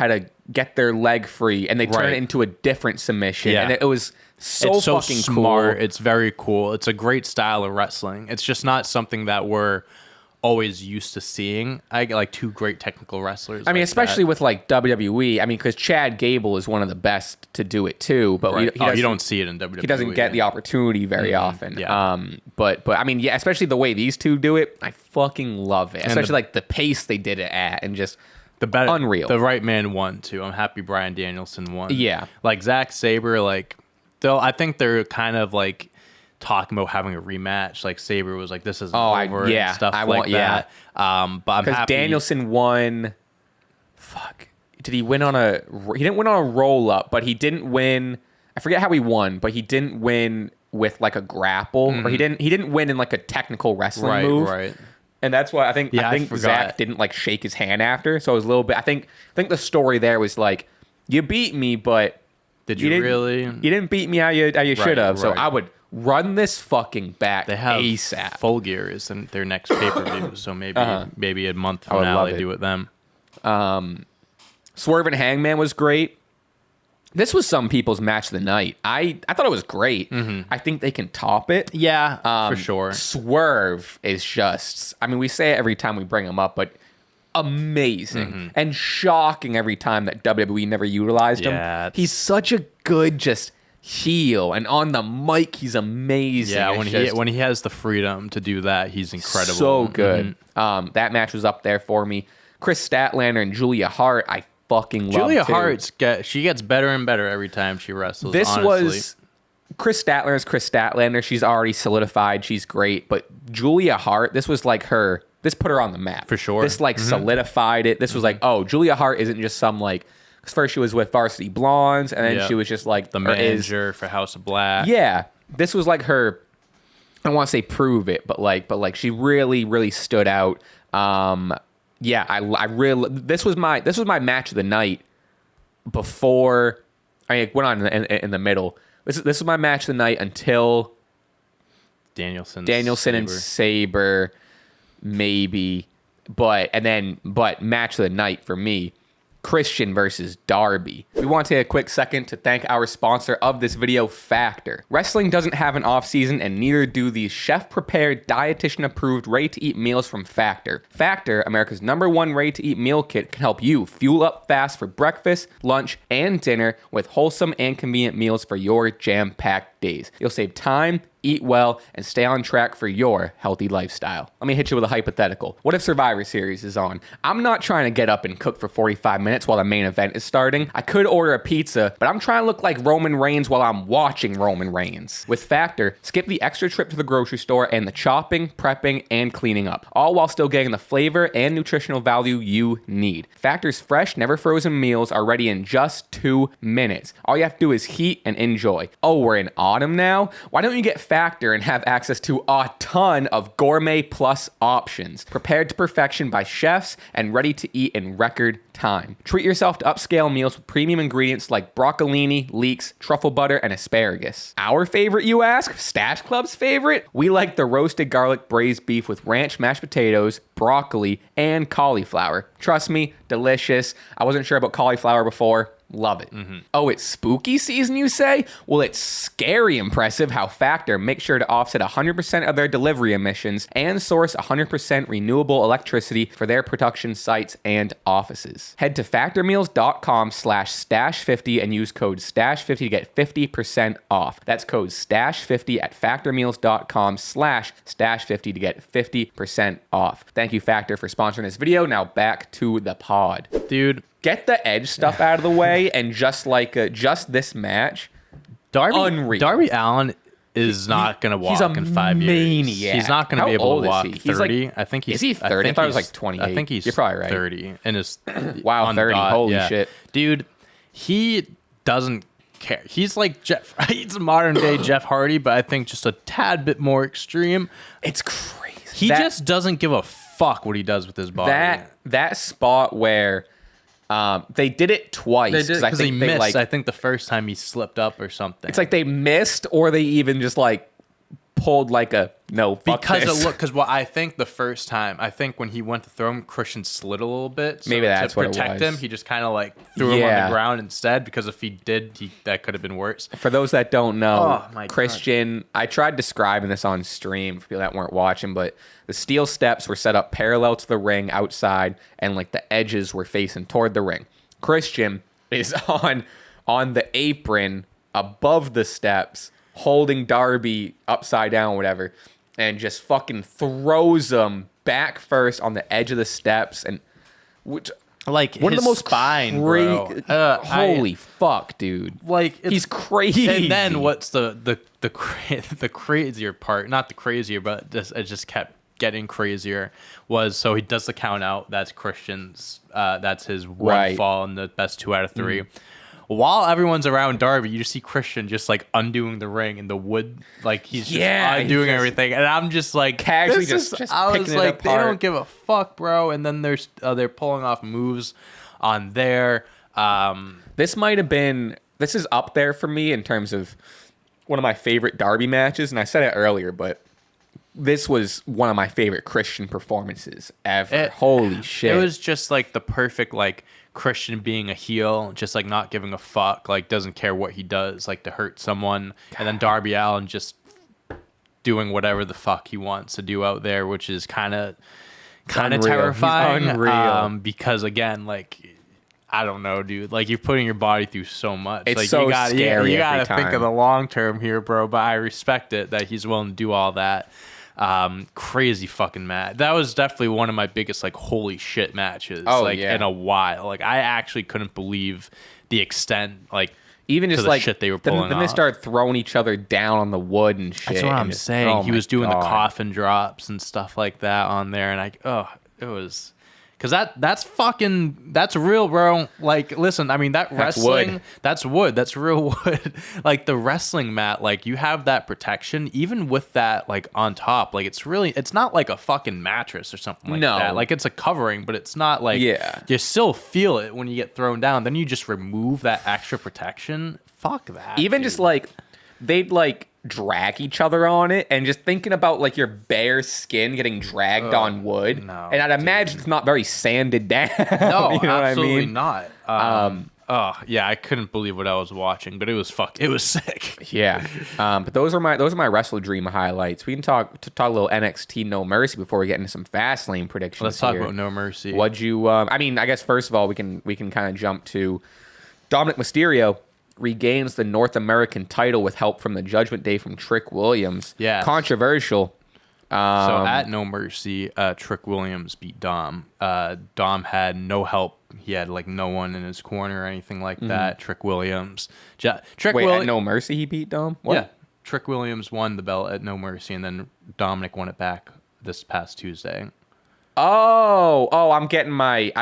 to get their leg free, and they turn it into a different submission, and it was so fucking smart. cool. It's very cool. It's a great style of wrestling. It's just not something that we're always used to seeing. I get 2 great technical wrestlers. I mean, especially with WWE. I mean, because Chad Gable is one of the best to do it too. But you don't see it in WWE. He doesn't get the opportunity very often. Yeah. But I mean, yeah, especially the way these 2 do it, I fucking love it. Especially the pace they did it at, and just unreal. The right man won too. I'm happy Bryan Danielson won. Yeah. Zack Sabre, I think they're kind of talking about having a rematch. Sabre was this isn't over and stuff that. But I'm happy. Danielson won. Fuck. Did he win on a... He didn't win on a roll-up, but he didn't win... I forget how he won, but he didn't win with a grapple. Or he didn't win in a technical wrestling move. Right. And that's why I think Zach didn't shake his hand after. So it was a little bit... I think the story there was you beat me, but... Did you really? You didn't beat me how you should have. So I would run this fucking back they have ASAP. Full Gear is in their next pay-per-view, so maybe a month from now they do it them. Swerve and Hangman was great. This was some people's match of the night. I thought it was great. I think they can top it. Yeah, for sure. Swerve is just... I mean, we say it every time we bring him up, but amazing and shocking every time that WWE never utilized him. He's such a good just heel, and on the mic he's amazing. Yeah, when he has the freedom to do that, he's incredible. So good. That match was up there for me. Chris Statlander and Julia Hart, I fucking love Julia Hart. She gets better and better every time she wrestles. This honestly. was Chris Statlander is Chris Statlander. She's already solidified. She's great. But Julia Hart, this was like her. This put her on the map for sure. This like solidified it. This was like, oh, Julia Hart isn't just some like. Because first she was with Varsity Blondes, and then she was just like the manager for House of Black. Yeah, this was like her. I don't want to say prove it, but like she really stood out. Yeah, I really. This was my match of the night. Before I went on in the middle. This was my match of the night until Danielson and Sabre, maybe, but match of the night for me, Christian versus Darby. We want to take a quick second to thank our sponsor of this video, Factor. Wrestling doesn't have an off season, and neither do these chef-prepared, dietitian-approved, ready-to-eat meals from Factor. Factor, America's #1 ready-to-eat meal kit, can help you fuel up fast for breakfast, lunch, and dinner with wholesome and convenient meals for your jam-packed days. You'll save time, eat well, and stay on track for your healthy lifestyle. Let me hit you with a hypothetical. What if Survivor Series is on? I'm not trying to get up and cook for 45 minutes while the main event is starting. I could order a pizza, but I'm trying to look like Roman Reigns while I'm watching Roman Reigns. With Factor, skip the extra trip to the grocery store and the chopping, prepping, and cleaning up, all while still getting the flavor and nutritional value you need. Factor's fresh, never frozen meals are ready in just 2 minutes. All you have to do is heat and enjoy. Oh, we're in autumn now? Why don't you get Factor and have access to a ton of gourmet plus options, prepared to perfection by chefs and ready to eat in record time. Treat yourself to upscale meals with premium ingredients like broccolini, leeks, truffle butter, and asparagus. Our favorite, you ask? Stache Club's favorite? We like the roasted garlic braised beef with ranch mashed potatoes, broccoli, and cauliflower. Trust me, delicious. I wasn't sure about cauliflower before. Love it. Oh, it's spooky season, you say? Well, it's scary impressive how Factor makes sure to offset 100% of their delivery emissions and source 100% renewable electricity for their production sites and offices. Head to factormeals.com/stash50 and use code stash50 to get 50% off. That's code stash50 at factormeals.com/stash50 to get 50% off. Thank you, Factor, for sponsoring this video. Now back to the pod. Dude. Get the Edge stuff out of the way, and just this match, Darby Allin is not going to walk in 5 years. Maniac. He's not going to be able to walk 30. Like, I think he's. Is he 30? I thought he was like 28. I think he's. You're probably right. 30 and is wow, 30. Holy shit, dude! He doesn't care. He's like Jeff. He's a modern day Jeff Hardy, but I think just a tad bit more extreme. It's crazy. He just doesn't give a fuck what he does with his body. That spot where. They did it twice. They did because he missed. I think the first time he slipped up or something. It's like they missed, or they even just like pulled like a no. Fuck because this. because what I think the first time, I think when he went to throw him, Christian slid a little bit. So maybe that's to protect what it was. him. He just kind of like threw him on the ground instead. Because if he did, that could have been worse. For those that don't know, Christian, I tried describing this on stream for people that weren't watching, but the steel steps were set up parallel to the ring outside, and like the edges were facing toward the ring. Christian is on the apron above the steps, holding Darby upside down, whatever, and just fucking throws him back first on the edge of the steps, and which like one of the most spine, bro. Holy fuck, dude! Like he's crazy. And then what's the crazier part? Not the crazier, but it just kept getting crazier. Was so he does the count out. That's Christian's. That's his one fall in the best 2 out of 3. While everyone's around Darby, you just see Christian just like undoing the ring in the wood, like he's just undoing everything, and I'm just like casually just I was like, they don't give a fuck, bro. And then they're pulling off moves on there. This is up there for me in terms of one of my favorite Darby matches, and I said it earlier, but this was one of my favorite Christian performances ever. Holy shit! It was just like the perfect like Christian being a heel, just like not giving a fuck, like doesn't care what he does, like to hurt someone, and then Darby Allin just doing whatever the fuck he wants to do out there, which is kind of kind of terrifying. Because again, like, I don't know, dude. Like, you're putting your body through so much. It's like, so you gotta, scary. You gotta every think time. of the long term here, bro. But I respect it that he's willing to do all that. Crazy fucking match. That was definitely one of my biggest, like, holy shit matches. In a while. Like, I actually couldn't believe the extent, like, even just the like shit they were pulling then they started throwing each other down on the wood and shit. That's what I'm saying. Oh he was doing the coffin drops and stuff like that on there, and it was, because that's real, bro. Like, listen, I mean, that's wrestling, that's wood, that's real wood. Like, the wrestling mat, like, you have that protection, even with that, like, on top. Like, it's not like a fucking mattress or something like that. Like, it's a covering, but it's not like, you still feel it when you get thrown down. Then you just remove that extra protection. Fuck that. Even dude. just like they'd like drag each other on it, and just thinking about like your bare skin getting dragged on wood, and I'd imagine it's not very sanded down. No, you know absolutely what I mean? not. Yeah, I couldn't believe what I was watching, but it was sick. Yeah. But those are my WrestleDream highlights. We can talk a little NXT No Mercy before we get into some Fastlane predictions. Let's talk about No Mercy. What'd you? I mean, I guess first of all we can kind of jump to Dominic Mysterio regains the North American title with help from the Judgment Day from Trick Williams. Yeah. Controversial. So at No Mercy, Trick Williams beat Dom. Dom had no help. He had like no one in his corner or anything like that. Trick Williams. At No Mercy he beat Dom? What? Yeah. Trick Williams won the belt at No Mercy, and then Dominic won it back this past Tuesday. I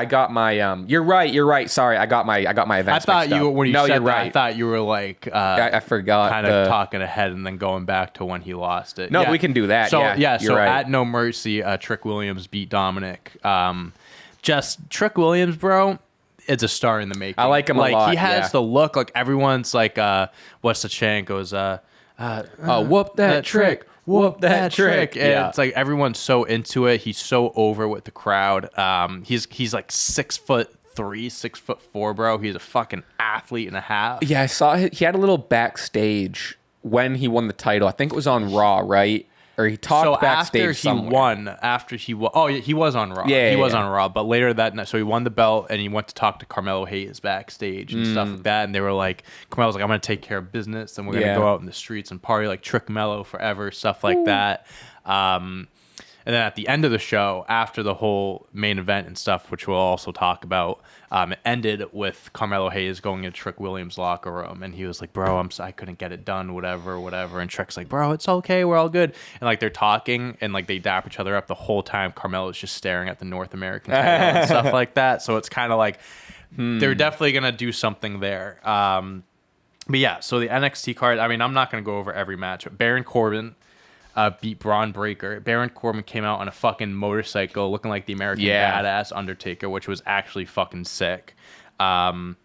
got my you're right. Sorry, I got my events. I thought you when you said you're that, right. I thought you were like I forgot kind of talking ahead and then going back to when he lost it. No, we can do that. So you're right. At No Mercy, Trick Williams beat Dominic. Just Trick Williams, bro. It's a star in the making. I like him a lot. He has the look. Like, everyone's like, what's the chant? Goes, whoop that trick. Whoop that trick. And it's like everyone's so into it. He's so over with the crowd. He's like 6'3", 6'4", bro. He's a fucking athlete and a half. Yeah, I saw he had a little backstage when he won the title. I think it was on Raw, right? Or he talked backstage after he won. Oh, yeah, he was on Raw. He was on Raw. But later that night, so he won the belt and he went to talk to Carmelo Hayes backstage and stuff like that. And they were like, Carmelo's like, I'm going to take care of business and we're going to go out in the streets and party like Trick Mello forever, stuff like that. And then at the end of the show, after the whole main event and stuff, which we'll also talk about, it ended with Carmelo Hayes going into Trick Williams' locker room. And he was like, bro, I couldn't get it done, whatever. And Trick's like, bro, it's okay. We're all good. And like they're talking and like they dap each other up the whole time. Carmelo's just staring at the North American title and stuff like that. So it's kind of like they're definitely going to do something there. But yeah, so the NXT card, I mean, I'm not going to go over every match. But Baron Corbin beat Braun Breaker. Baron Corbin came out on a fucking motorcycle looking like the American Badass Undertaker, which was actually fucking sick. Tag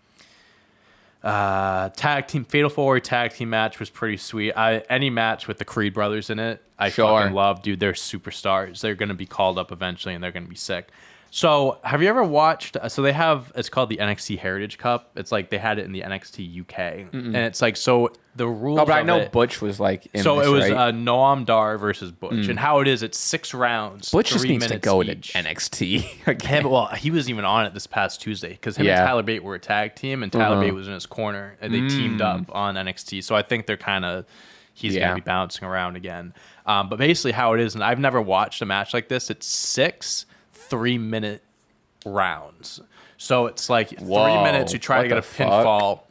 team, Fatal 4-Way tag team match was pretty sweet. Any match with the Creed brothers in it, I fucking love. Dude, they're superstars. They're going to be called up eventually and they're going to be sick. So, have you ever watched? So they have. It's called the NXT Heritage Cup. It's like they had it in the NXT UK, and it's like so the rules. Oh, but I know it, Butch was like. It was Noam Dar versus Butch, and how it is. It's 6 rounds. Butch just needs to go to each. NXT again. Well, he was even on it this past Tuesday because him and Tyler Bate were a tag team, and Tyler Bate was in his corner, and they teamed up on NXT. So I think they're kind of. He's going to be bouncing around again. But basically, how it is, and I've never watched a match like this. It's 6 3-minute rounds. So it's like 3 minutes. You try to get a pinfall.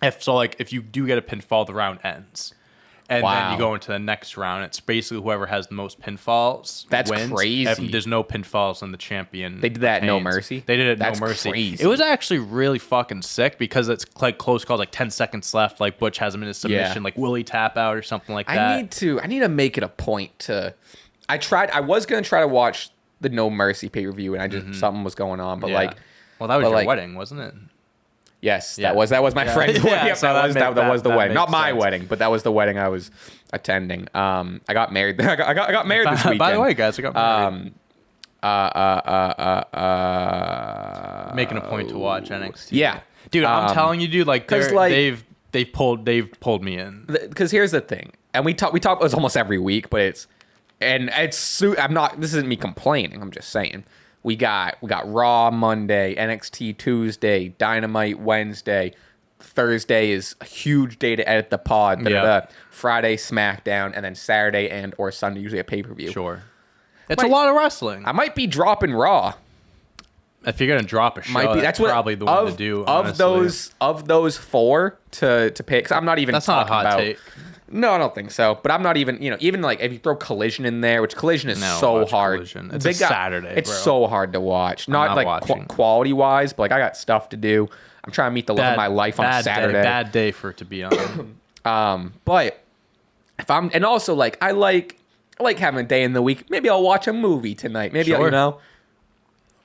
If you do get a pinfall, the round ends. And then you go into the next round. It's basically whoever has the most pinfalls wins. Crazy. If there's no pinfalls, then the champion. They did that at No retains. Mercy? They did it at That's No Mercy. crazy. It was actually really fucking sick because it's like close calls, like 10 seconds left. Like Butch has him in his submission, like will he tap out or something like that. I need to make it a point to. I was gonna try to watch the No Mercy pay-per-view and I just something was going on, but that was your wedding, wasn't it? Yes, that was my friend's wedding. So that was the wedding, not my sense. wedding, but that was the wedding I was attending. I got married. I got married this weekend. By the way, guys, I got married. Making a point to watch NXT. Yeah, dude, I'm telling you, dude, like they've pulled me in. Because here's the thing, and we talk. It was almost every week, but and I'm not. This isn't me complaining. I'm just saying. We got Raw Monday, NXT Tuesday, Dynamite Wednesday. Thursday is a huge day to edit the pod. Friday SmackDown, and then Saturday and or Sunday usually a pay-per-view. Sure. It's a lot of wrestling. I might be dropping Raw. If you're gonna drop a show, that's probably the one to do. Of those four to pick. Cause I'm not even. That's not a hot take. No, I don't think so. But I'm not even. Even like if you throw Collision in there, which Collision is so hard. Collision. It's a Saturday. It's so hard to watch. Not like quality wise, but like I got stuff to do. I'm trying to meet the love of my life on a Saturday. Bad day for it to be on. But if I'm, and also like I like having a day in the week. Maybe I'll watch a movie tonight. Maybe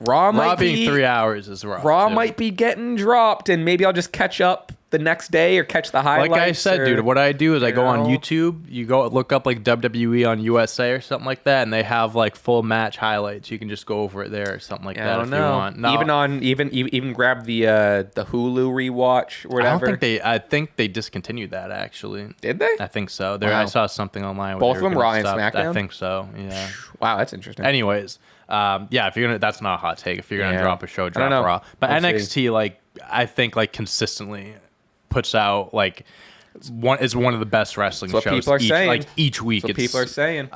Raw might being 3 hours is rough. Raw might be getting dropped, and maybe I'll just catch up the next day or catch the highlights. Like I said, dude, what I do is I go on YouTube. You go look up like WWE on USA or something like that, and they have like full match highlights. You can just go over it there or something like that if you want. No, even grab the Hulu rewatch or whatever. I think they discontinued that actually. Did they? I think so. I saw something online. Both of them, Raw and SmackDown. I think so. Yeah. Wow, that's interesting. Anyways. If you're gonna, that's not a hot take. If you're gonna drop a show, drop Raw. But NXT, I think, consistently puts out is one of the best wrestling shows. People are saying. Each week. That's what people are saying.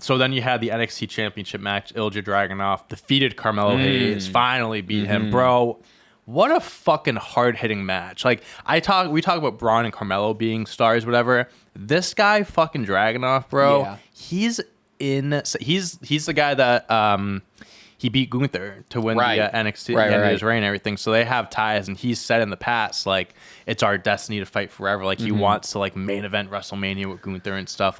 So then you had the NXT Championship match. Ilja Dragunov defeated Carmelo Hayes. Finally beat him, bro. What a fucking hard hitting match. We talk about Braun and Carmelo being stars, whatever. This guy, fucking Dragunov, bro. Yeah. He's the guy that he beat Gunther to win the NXT his reign and everything. So they have ties, and he's said in the past it's our destiny to fight forever. He wants to main event WrestleMania with Gunther and stuff.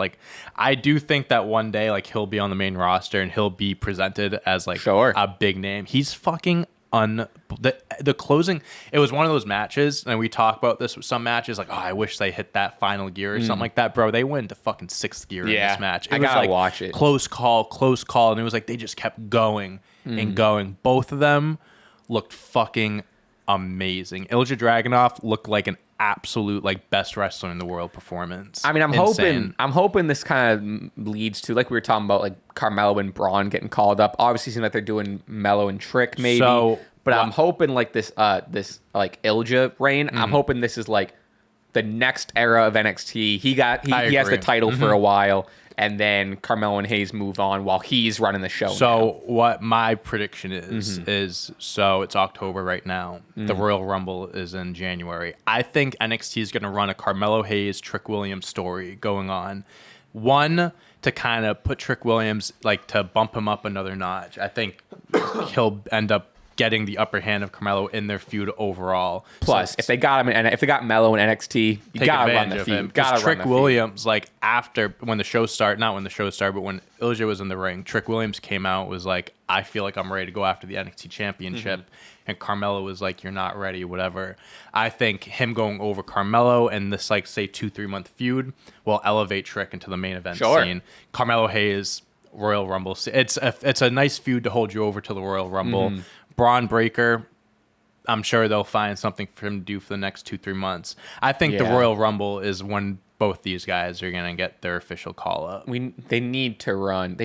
I do think that one day he'll be on the main roster and he'll be presented as a big name. He's fucking the closing. It was one of those matches, and we talk about this with some matches I wish they hit that final gear or something like that, bro. They went to fucking sixth gear in this match. I gotta watch it. Close call, and it was they just kept going and going. Both of them looked fucking amazing. Ilja Dragunov looked like an absolute best wrestler in the world performance. I mean, I'm hoping this kind of leads to we were talking about Carmelo and Braun getting called up. Obviously, it seems like they're doing Mello and Trick maybe. I'm hoping this Ilja reign. I'm hoping this is the next era of NXT. He has the title for a while, and then Carmelo and Hayes move on while he's running the show. So what my prediction is it's October right now. The Royal Rumble is in January. I think NXT is going to run a Carmelo Hayes, Trick Williams story going on. One, to kind of put Trick Williams, to bump him up another notch. I think he'll end up getting the upper hand of Carmelo in their feud overall. Plus, if they got him if they got Mello in NXT, you gotta run the feud. Trick Williams, after when the show started, not when the show started, but when Ilja was in the ring, Trick Williams came out, was I feel like I'm ready to go after the NXT Championship, and Carmelo was you're not ready, whatever. I think him going over Carmelo and this say 2-3 month feud will elevate Trick into the main event scene. Carmelo Hayes, Royal Rumble. It's a nice feud to hold you over to the Royal Rumble. Braun Breaker, I'm sure they'll find something for him to do for the next 2-3 months. I think the Royal Rumble is when both these guys are gonna get their official call up. They need to run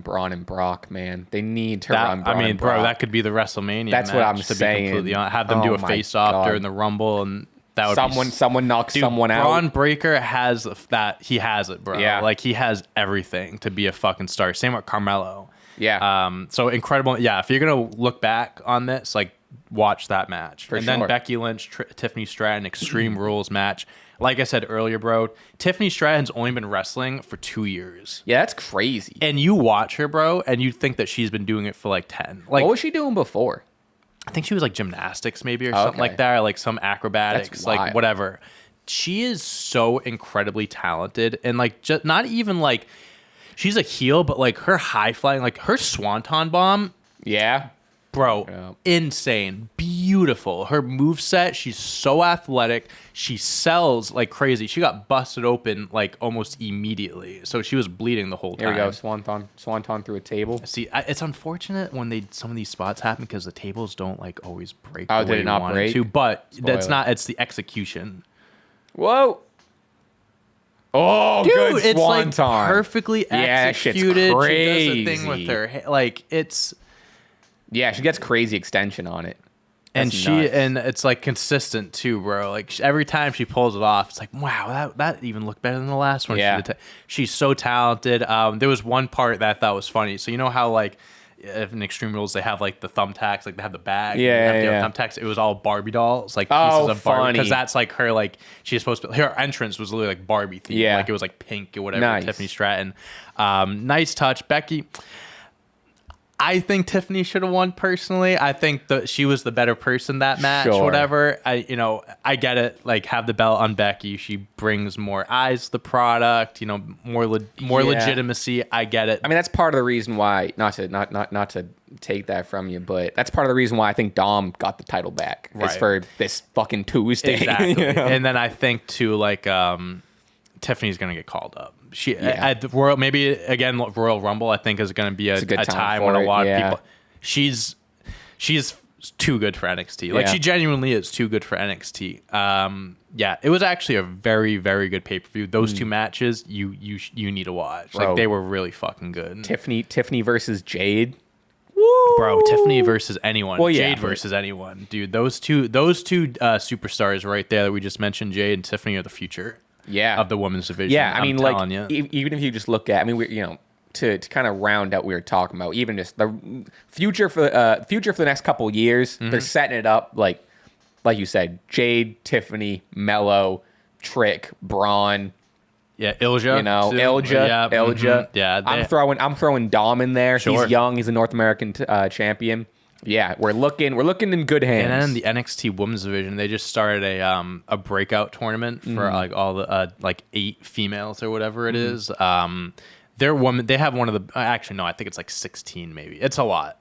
Braun and Brock, man. They need to run Braun and Brock. Bro, that could be the WrestleMania. That's match, what I'm to saying. Be completely honest. Have them do a face off during the Rumble, and that would someone knocks someone out. Braun Breaker has that. He has it, bro. Yeah. He has everything to be a fucking star. Same with Carmelo. Yeah. So incredible. Yeah. If you're gonna look back on this, watch that match. Then Becky Lynch, Tiffany Stratton, Extreme Rules match. Like I said earlier, bro, Tiffany Stratton's only been wrestling for 2 years. Yeah, that's crazy. And you watch her, bro, and you think that she's been doing it for 10. What was she doing before? I think she was gymnastics maybe or something like that, or some acrobatics, whatever. She is so incredibly talented, and just not even she's a heel, but her high flying, her swanton bomb. Yeah. Bro, insane. Beautiful. Her moveset, she's so athletic. She sells like crazy. She got busted open almost immediately. So she was bleeding the whole time. There we go. Swanton through a table. See, it's unfortunate when some of these spots happen because the tables don't always break. Oh, did it not break? But that's not, it's the execution. Whoa. Oh, Dude, good it's swanton. perfectly Yeah, that shit's executed. crazy. She does a thing with her, like it's. Yeah, she gets crazy extension on it. And That's nuts. and it's like consistent too, bro. Like every time she pulls it off, it's like, wow, that even looked better than the last one. Yeah. She's so talented. There was one part that I thought was funny. So you know how like in Extreme Rules they have like the thumbtacks, like they have the bag. Yeah, and yeah. thumbtacks. It was all Barbie dolls, like Oh, pieces of Barbie, funny. because that's like her. Like she's supposed to. Her entrance was literally like Barbie themed. Yeah. Like it was like pink or whatever. Nice. Tiffany Stratton. Nice touch, Becky. I think Tiffany should have won personally. I think that she was the better person that match. Sure. Whatever. I get it. Like have the belt on Becky. She brings more eyes to the product. More legitimacy. I get it. I mean, that's part of the reason why. Not to take that from you, but that's part of the reason why I think Dom got the title back. Is Right. for this fucking Tuesday. Exactly. You know? And then I think too, like Tiffany's gonna get called up. She Yeah. at the Royal, maybe again Royal Rumble. I think is gonna be a good time time for when a it, lot yeah. of people. She's too good for NXT. Like Yeah. she genuinely is too good for NXT. Yeah, it was actually a very very good pay per view. Those two matches you need to watch. Bro. Like they were really fucking good. Tiffany versus Jade. Bro, Tiffany versus anyone. Well, yeah, Jade but- versus anyone, dude. Those two superstars right there that we just mentioned, Jade and Tiffany, are the future. Yeah. Of the women's division. Yeah, I mean, like telling ya. even if you just look at, I mean, to kind of round out what we were talking about, even just the future for the next couple of years, they're setting it up like you said, Jade, Tiffany, Mello, Trick, Braun. Yeah, Ilja. too. Ilja. Yeah, Ilja. Yeah, I'm throwing Dom in there. Sure. He's young. He's a North American champion. Yeah, we're looking in good hands. And then the NXT Women's Division, they just started a breakout tournament for like all the like 8 females or whatever it is. They're women. They have one of the. Actually, no, I think it's like 16 maybe. It's a lot.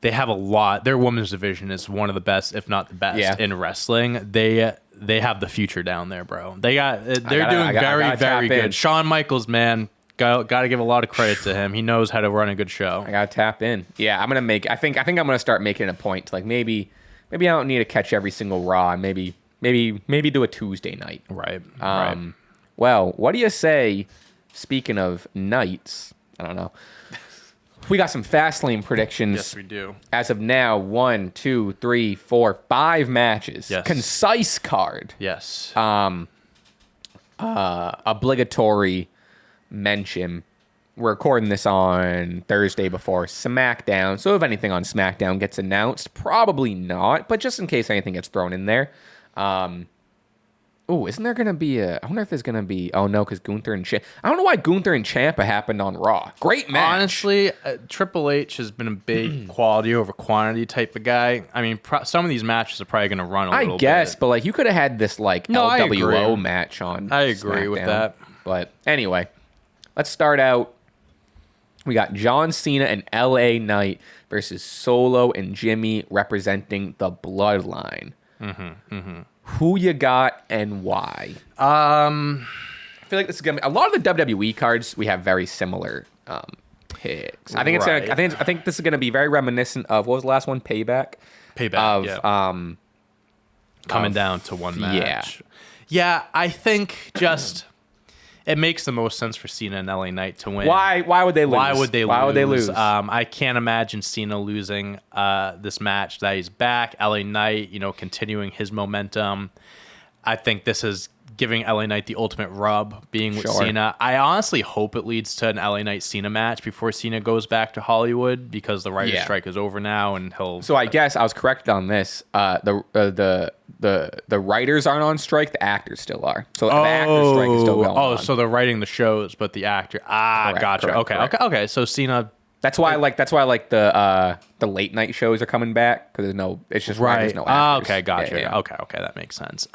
They have a lot. Their women's division is one of the best, if not the best, in wrestling. They have the future down there, bro. They're doing very very good. Shawn Michaels, man. Got to give a lot of credit to him. He knows how to run a good show. I gotta tap in. Yeah, I'm gonna make. I think I'm gonna start making it a point to like maybe I don't need to catch every single Raw. Maybe do a Tuesday night. Right. Well, what do you say? Speaking of nights, I don't know. We got some Fastlane predictions. Yes, we do. As of now, 1, 2, 3, 4, 5 matches. Yes. Concise card. Yes. Obligatory mention. We're recording this on Thursday before SmackDown, so if anything on SmackDown gets announced, probably not, but just in case anything gets thrown in there. Isn't there going to be I wonder if there's going to be, oh no, because Gunther and Ciampa. I don't know why Gunther and Ciampa happened on Raw. Great match. Honestly, Triple H has been a big quality over quantity type of guy. I mean, some of these matches are probably going to run a little bit. I guess, but like you could have had this like I LWO agree. match on I agree with SmackDown. that. But anyway, let's start out. We got John Cena and LA Knight versus Solo and Jimmy representing the Bloodline. Who you got and why? I feel like this is gonna be a lot of the WWE cards. We have very similar picks. I think it's Right. gonna. I think this is gonna be very reminiscent of what was the last one? Payback. Payback. Coming down to one match. Yeah, I think just it makes the most sense for Cena and LA Knight to win. Why would they lose? Why would they lose? lose? I can't imagine Cena losing this match. That he's back. LA Knight, continuing his momentum. I think this is giving LA Knight the ultimate rub, being with Cena. I honestly hope it leads to an LA Knight Cena match before Cena goes back to Hollywood, because the writer's strike is over now, and he'll. So I guess I was corrected on this. The writers aren't on strike. The actors still are. So the actor strike is still going on. Oh, so they're writing the shows, but the actor. Gotcha. Correct. Okay. So Cena. That's why the late night shows are coming back, because it's just writers, no actors. Okay, gotcha. Yeah. Okay, that makes sense.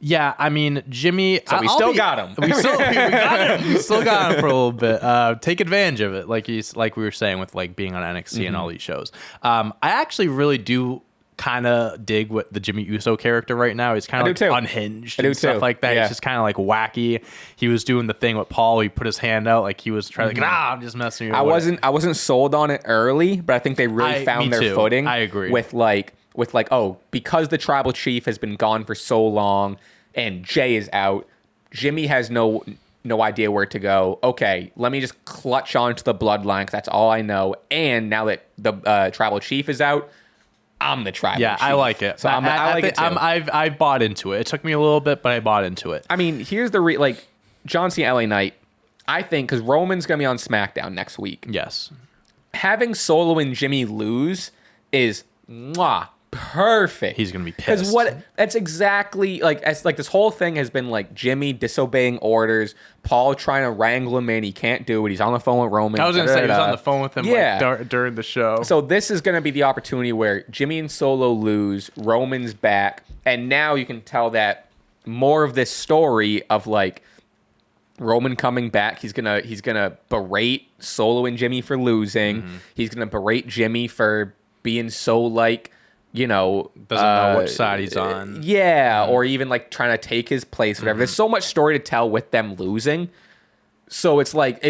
Yeah, I mean, Jimmy. So we still got him. We got him. We still got him for a little bit. Take advantage of it, like we were saying with like being on NXT and all these shows. I actually really do kind of dig what the Jimmy Uso character right now. He's kind of like unhinged and stuff like that. Yeah. He's just kind of like wacky. He was doing the thing with Paul. He put his hand out like he was trying to I'm just messing with you. I wasn't sold on it early, but I think they really found their footing. I agree. With because the tribal chief has been gone for so long and Jay is out, Jimmy has no idea where to go. Okay, let me just clutch onto the bloodline because that's all I know. And now that the tribal chief is out, I'm the tribal chief. Yeah, I like it. So I like it too. I bought into it. It took me a little bit, but I bought into it. I mean, here's the John Cena, LA Knight. I think because Roman's gonna be on SmackDown next week. Yes. Having Solo and Jimmy lose is perfect. He's gonna be pissed. Because that's exactly this whole thing has been like Jimmy disobeying orders, Paul trying to wrangle him in, he can't do it. He's on the phone with Roman. I was gonna say he was on the phone with him during the show. So this is gonna be the opportunity where Jimmy and Solo lose, Roman's back, and now you can tell that more of this story of like Roman coming back. He's gonna berate Solo and Jimmy for losing. Mm-hmm. He's gonna berate Jimmy for being so doesn't know which side he's on. Yeah, or even like trying to take his place, whatever. Mm-hmm. There's so much story to tell with them losing. So it's like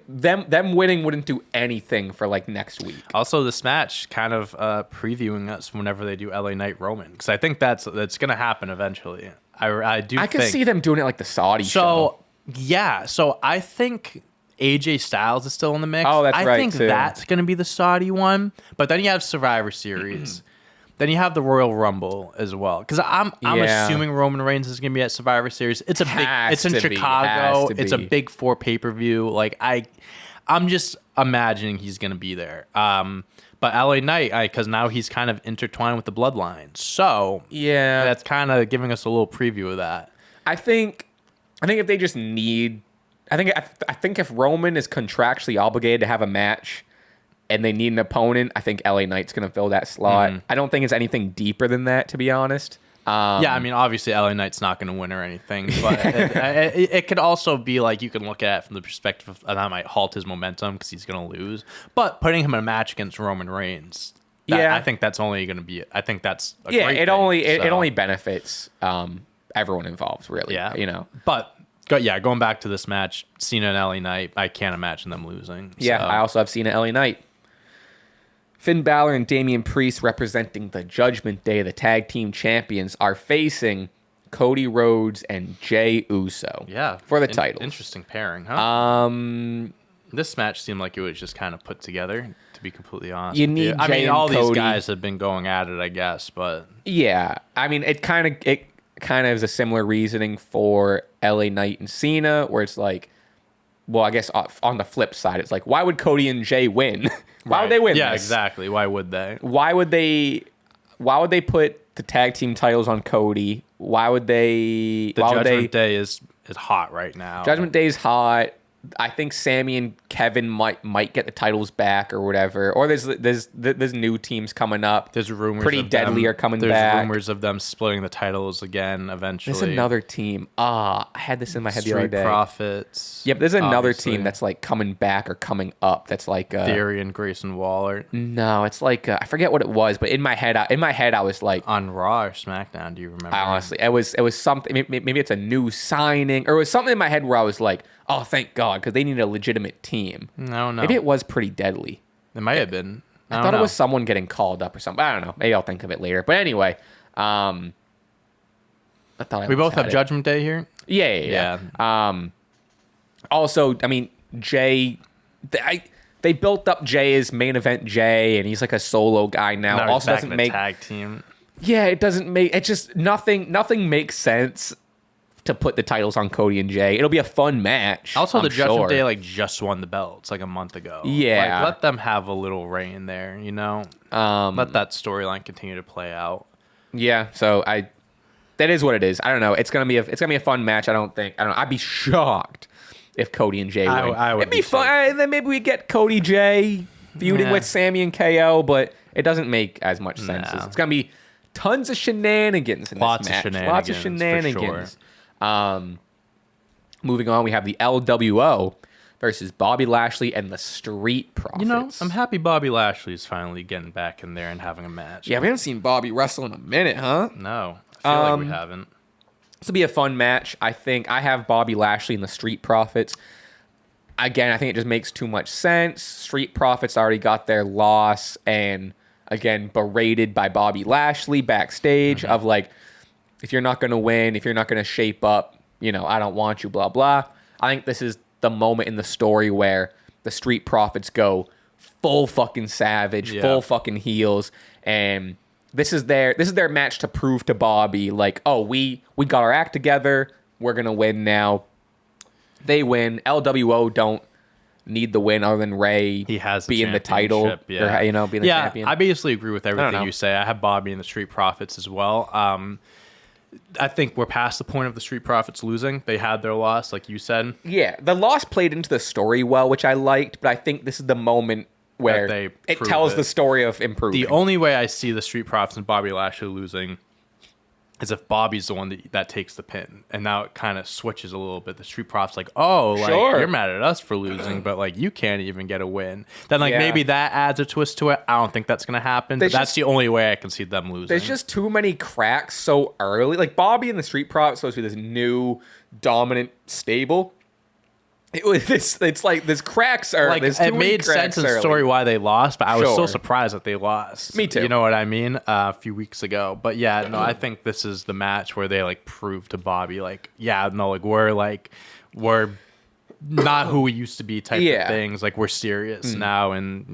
them winning wouldn't do anything for like next week. Also, this match kind of previewing us whenever they do LA Knight Roman, because I think that's gonna happen eventually. I can see them doing it like the Saudi show. Yeah, so I think AJ Styles is still in the mix. Oh, that's right, I think too. that's going to be the Saudi one. But then you have Survivor Series. Then you have the Royal Rumble as well. Because I'm assuming Roman Reigns is going to be at Survivor Series. It's in Chicago. It's a big 4 pay-per-view. Like I'm just imagining he's going to be there. But LA Knight, because now he's kind of intertwined with the bloodline. So yeah, that's kind of giving us a little preview of that. I think if they just need, I think if Roman is contractually obligated to have a match and they need an opponent, I think LA Knight's going to fill that slot. I don't think it's anything deeper than that, to be honest. Yeah, I mean, obviously LA Knight's not going to win or anything, but it could also be like you can look at it from the perspective of that might halt his momentum because he's going to lose. But putting him in a match against Roman Reigns, I think that's only going to be. I think that's a great thing, it only benefits everyone involved, really. Yeah, But going back to this match, Cena and LA Knight, I can't imagine them losing. Yeah, I also have Cena, LA Knight. Finn Balor and Damian Priest, representing the Judgment Day, the tag team champions, are facing Cody Rhodes and Jey Uso. Yeah, for the titles. Interesting pairing, huh? This match seemed like it was just kind of put together. To be completely honest, you need. I mean, all Cody. These guys have been going at it, I guess, but yeah, I mean, it kind of is a similar reasoning for LA Knight and Cena, where it's like, well, I guess on the flip side, it's like, why would Cody and Jey win? Why would they win? Yeah, this? Exactly. Why would they? Why would they put the tag team titles on Cody? Why would they? The Judgment Day is hot right now. Judgment Day is hot. I think Sammy and Kevin might get the titles back or whatever. Or there's new teams coming up. There's rumors. Pretty Deadly are coming back. There's rumors of them splitting the titles again eventually. There's another team. I had this in my head the other day. Street Profits. Yep, there's another team that's like coming back or coming up. That's like Theory and Grayson Waller. No, it's like I forget what it was, but in my head I was like on Raw or SmackDown. Do you remember? Honestly, it was something. Maybe it's a new signing, or it was something in my head where I was like, oh, thank God, because they need a legitimate team. No. Maybe it was Pretty Deadly. It might have been. I thought it was someone getting called up or something. I don't know. Maybe I'll think of it later. But anyway, I thought we both have Judgment Day here. Yeah. Also, I mean, Jey, they built up Jey as main event Jey, and he's like a solo guy now. Also doesn't make tag team. Yeah, it doesn't make. It just nothing makes sense to put the titles on Cody and Jey. It'll be a fun match. Also, the Judgment Day just won the belts like a month ago. Yeah, let them have a little reign there. Let that storyline continue to play out. Yeah, so that is what it is. I don't know. It's gonna be a fun match. I'd be shocked if Cody and Jey win. I would. It'd be fun. Then maybe we get Cody Jey feuding with Sammy and KO, but it doesn't make as much sense. It's gonna be tons of shenanigans in this match. Lots of shenanigans. Moving on, we have the LWO versus Bobby Lashley and the Street Profits. I'm happy Bobby Lashley's finally getting back in there and having a match. Yeah, we haven't seen Bobby wrestle in a minute, huh? No, I feel like we haven't. This will be a fun match. I think I have Bobby Lashley and the Street Profits. Again, I think it just makes too much sense. Street Profits already got their loss and, again, berated by Bobby Lashley backstage of like, if you're not going to win, if you're not going to shape up, I don't want you, blah, blah. I think this is the moment in the story where the Street Profits go full fucking savage, full fucking heels, and this is their match to prove to Bobby, like, oh, we got our act together, we're gonna win now. They win. LWO don't need the win other than Ray being the title, or, being the champion. I basically agree with everything you say. I have Bobby and the Street Profits as well. I think we're past the point of the Street Profits losing. They had their loss, like you said. Yeah, the loss played into the story well, which I liked, but I think this is the moment where it tells the story of improvement. The only way I see the Street Profits and Bobby Lashley losing is if Bobby's the one that takes the pin. And now it kind of switches a little bit. The Street Profits like, oh, like, you're mad at us for losing, but like you can't even get a win. Then like maybe that adds a twist to it. I don't think that's going to happen. But that's the only way I can see them losing. There's just too many cracks so early. Like Bobby and the Street Profits supposed to be this new dominant stable. It's like there's cracks early. Like it made sense in the story why they lost, but I was still surprised that they lost. Me too. You know what I mean? A few weeks ago. But yeah, no, I think this is the match where they like prove to Bobby, like, we're not who we used to be type of things. Like we're serious now, and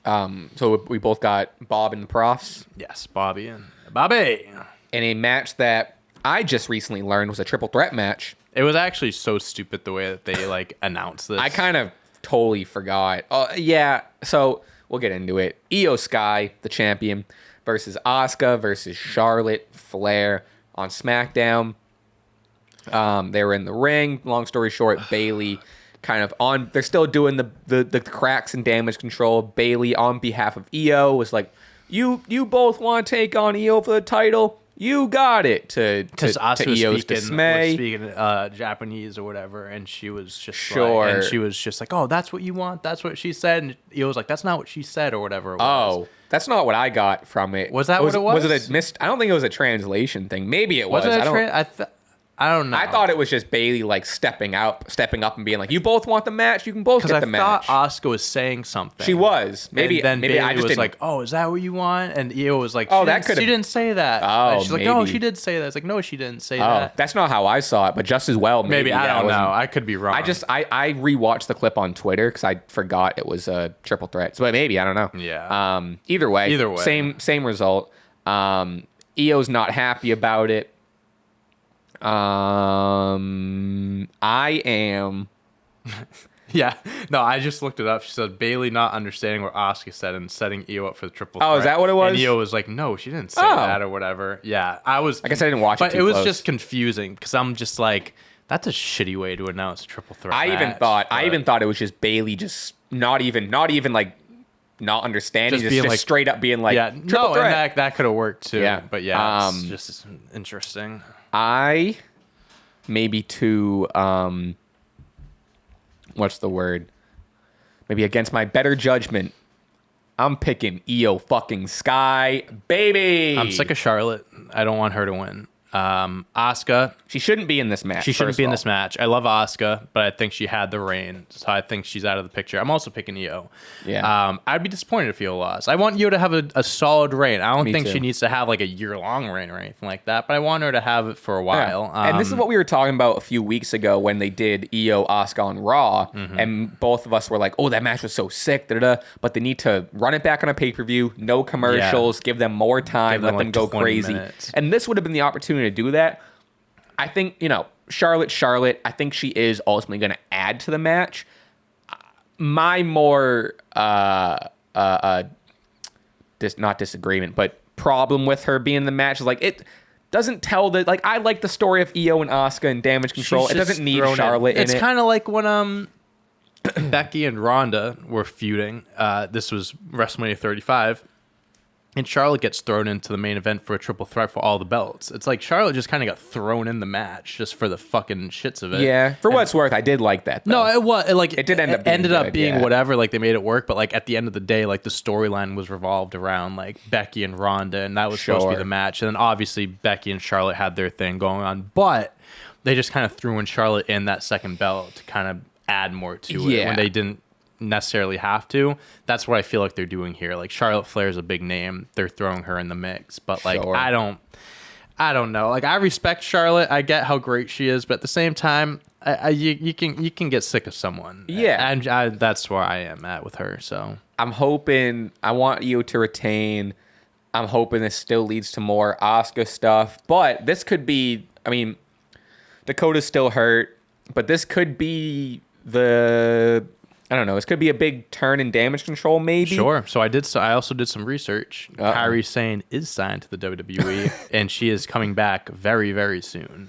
so we both got Bob and the Profs. Yes, Bobby and Bobby. In a match that I just recently learned was a triple threat match. It was actually so stupid the way that they like announced this. I kind of totally forgot. So we'll get into it. Io Sky, the champion, versus Asuka versus Charlotte Flair on SmackDown. They were in the ring. Long story short, Bayley kind of on. They're still doing the cracks and damage control. Bayley on behalf of Io was like, "You both want to take on Io for the title? You got it." To Io's dismay, speaking Japanese or whatever, and she was just like, "Oh, that's what you want? That's what she said." And Io was like, "That's not what she said," or whatever it was. Oh, that's not what I got from it. Was that what it was? Was it I don't think it was a translation thing. Maybe it was. I don't know. I thought it was just Bayley like stepping up and being like, "You both want the match? You can both get the match." I thought Asuka was saying something. She was. Maybe Bayley I just was like, "Oh, is that what you want?" And Io was like, she didn't say that." Oh, and she's like, "No, she did say that." It's like, "No, she didn't say that." That's not how I saw it, but just as well. Maybe I don't know. I could be wrong. I rewatched the clip on Twitter because I forgot it was a triple threat. So maybe I don't know. Yeah. Either way, same result. Io's not happy about it. I am. Yeah. No, I just looked it up. She said Bayley not understanding what Asuka said and setting Io up for the triple threat. Oh, is that what it was? And Io was like, "No, she didn't say that," or whatever. Yeah, I guess I didn't watch it. But it was just confusing because I'm just like, that's a shitty way to announce a triple threat. I even thought it was just Bayley just not even like not understanding, just straight up being like, triple threat. And that could have worked too. Yeah. But yeah, it's just interesting. I maybe too what's the word? Maybe against my better judgment, I'm picking Io fucking Sky, baby. I'm sick of Charlotte. I don't want her to win. Asuka, she shouldn't be in this match. She shouldn't be in this match. I love Asuka, but I think she had the reign, so I think she's out of the picture. I'm also picking Io. Yeah. I'd be disappointed if Io lost. I want Io to have a solid reign. I don't think she needs to have like a year-long reign or anything like that, but I want her to have it for a while. Yeah. And this is what we were talking about a few weeks ago when they did Io Asuka on Raw, and both of us were like, "Oh, that match was so sick!" But they need to run it back on a pay-per-view, no commercials, give them more time, let them go crazy. Minutes. And this would have been the opportunity to do that. I think, Charlotte, I think she is ultimately going to add to the match. My more, not disagreement, but problem with her being in the match is like, it doesn't tell that, like, I like the story of Io and Asuka and damage control. It doesn't need Charlotte in it. It's kind of like when, Becky and Ronda were feuding. This was WrestleMania 35. And Charlotte gets thrown into the main event for a triple threat for all the belts. It's like Charlotte just kind of got thrown in the match just for the fucking shits of it. Yeah, for what it's worth, I did like that, though. No, it was like it did ended up being whatever. Like they made it work, but like at the end of the day, like the storyline was revolved around like Becky and Ronda, and that was supposed to be the match. And then obviously Becky and Charlotte had their thing going on, but they just kind of threw in Charlotte in that second belt to kind of add more to it when they didn't necessarily have to. That's what I feel like they're doing here. Like Charlotte Flair is a big name, they're throwing her in the mix, but like I I don't know. Like, I respect Charlotte. I get how great she is, but at the same time, you can get sick of someone. Yeah. And that's where I am at with her. So I'm hoping, I want you to retain. I'm hoping this still leads to more Asuka stuff, but this could be, I mean, Dakota's still hurt, but this could be I don't know. This could be a big turn in Damage Control, maybe. Sure. So I also did some research. Kairi Sane is signed to the WWE, and she is coming back very, very soon.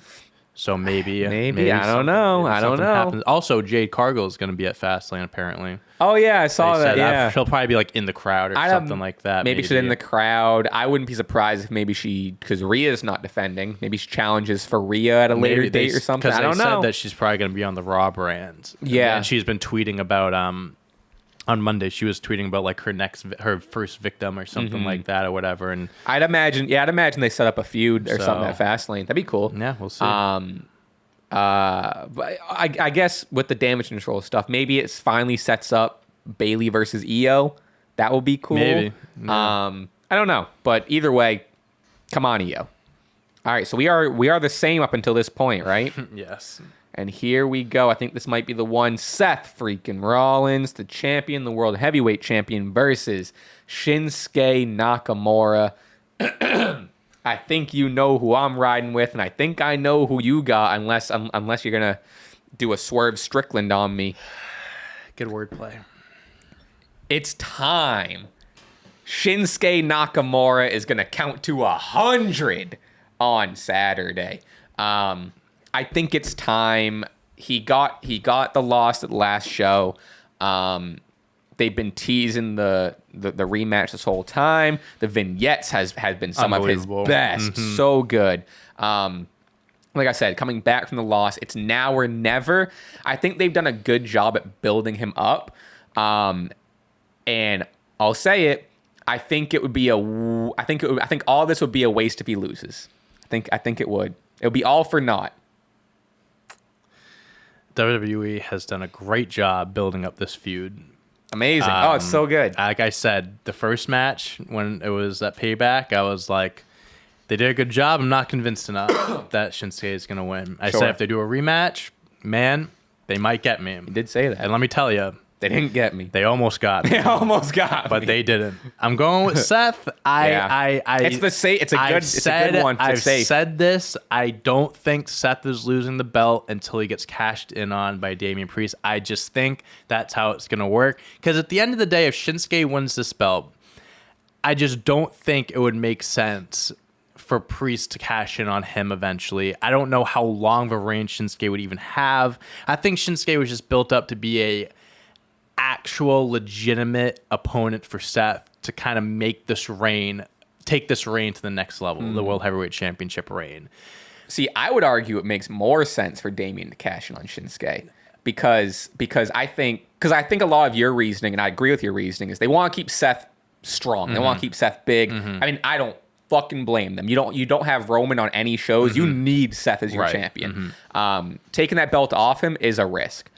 So maybe I don't know. I don't know. Happens. Also, Jade Cargill is going to be at Fastlane apparently. Oh yeah, I saw that. Yeah, she'll probably be like in the crowd or something like that. Maybe she's in the crowd. I wouldn't be surprised if maybe because Rhea's not defending. Maybe she challenges for Rhea at a later date or something. I don't know. Said that she's probably going to be on the Raw brand. Yeah, and she's been tweeting about on Monday she was tweeting about like her first victim or something like that or whatever. And I'd imagine they set up a feud or something at Fastlane. That'd be cool. Yeah, we'll see. But I guess with the Damage Control stuff, maybe it finally sets up Bayley versus Io. That will be cool. Maybe. I don't know, but either way, come on, Io. All right, so we are the same up until this point, right? Yes. And here we go. I think this might be the one. Seth freaking Rollins, the champion, the world heavyweight champion, versus Shinsuke Nakamura. I think you know who I'm riding with, and I think I know who you got, unless you're gonna do a Swerve Strickland on me. Good wordplay. It's time. Shinsuke Nakamura is gonna count to 100 on Saturday. I think it's time. He got the loss at the last show. They've been teasing the rematch this whole time. The vignettes has been some of his best. Mm-hmm. So good. Like I said, coming back from the loss, it's now or never. I think they've done a good job at building him up. And I'll say it. I think all this would be a waste if he loses. I think it would. It would be all for naught. WWE has done a great job building up this feud. Amazing. Oh, it's so good. Like I said, the first match, when it was that Payback, I was like, they did a good job. I'm not convinced enough that Shinsuke is going to win. I said if they do a rematch, man, they might get me. You did say that. And let me tell you, they didn't get me. They almost got me. They almost got me. But they didn't. I'm going with Seth. It's a good one. I've said this. I don't think Seth is losing the belt until he gets cashed in on by Damian Priest. I just think that's how it's going to work. Because at the end of the day, if Shinsuke wins this belt, I just don't think it would make sense for Priest to cash in on him eventually. I don't know how long of a reign Shinsuke would even have. I think Shinsuke was just built up to be a actual legitimate opponent for Seth to kind of take this reign to the next level, the World Heavyweight Championship reign. See, I would argue it makes more sense for Damian to cash in on Shinsuke because I think a lot of your reasoning, and I agree with your reasoning, is they want to keep Seth strong. Mm-hmm. They want to keep Seth big. Mm-hmm. I mean, I don't fucking blame them. You don't have Roman on any shows. Mm-hmm. You need Seth as your champion. Mm-hmm. Taking that belt off him is a risk.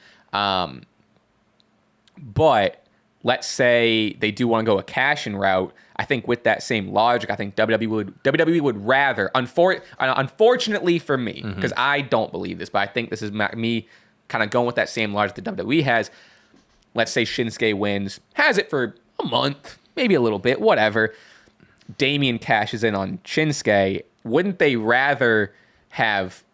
But let's say they do want to go a cash-in route. I think with that same logic, I think WWE would rather, unfortunately for me, because I don't believe this, but I think this is me kind of going with that same logic that WWE has. Let's say Shinsuke wins, has it for a month, maybe a little bit, whatever. Damian cashes in on Shinsuke. Wouldn't they rather have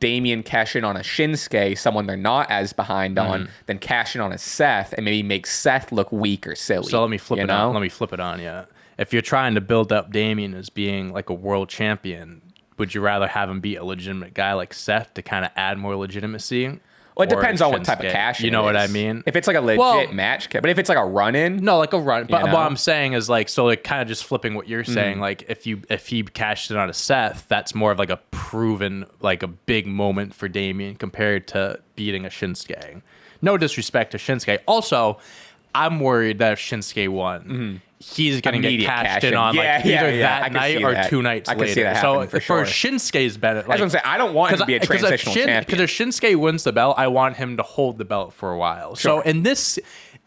Damian cash in on a Shinsuke, someone they're not as behind on, than cash in on a Seth and maybe make Seth look weak or silly? So let me flip it on. Yeah. If you're trying to build up Damian as being like a world champion, would you rather have him beat a legitimate guy like Seth to kind of add more legitimacy? Well, it depends on what type of cash. You know what I mean? If it's like a legit match, but if it's like a run-in, no, like a run. But what I'm saying is like, so like kind of just flipping what you're saying. Like if he cashed it on a Seth, that's more of like a proven, like a big moment for Damian compared to beating a Shinsuke. No disrespect to Shinsuke. Also, I'm worried that if Shinsuke won, he's going to get cashed in on either that night or 2 nights later. I can see that happening for Shinsuke's benefit. That's what I'm saying. I don't want him to be a transitional champion. Because if Shinsuke wins the belt, I want him to hold the belt for a while. Sure. So in this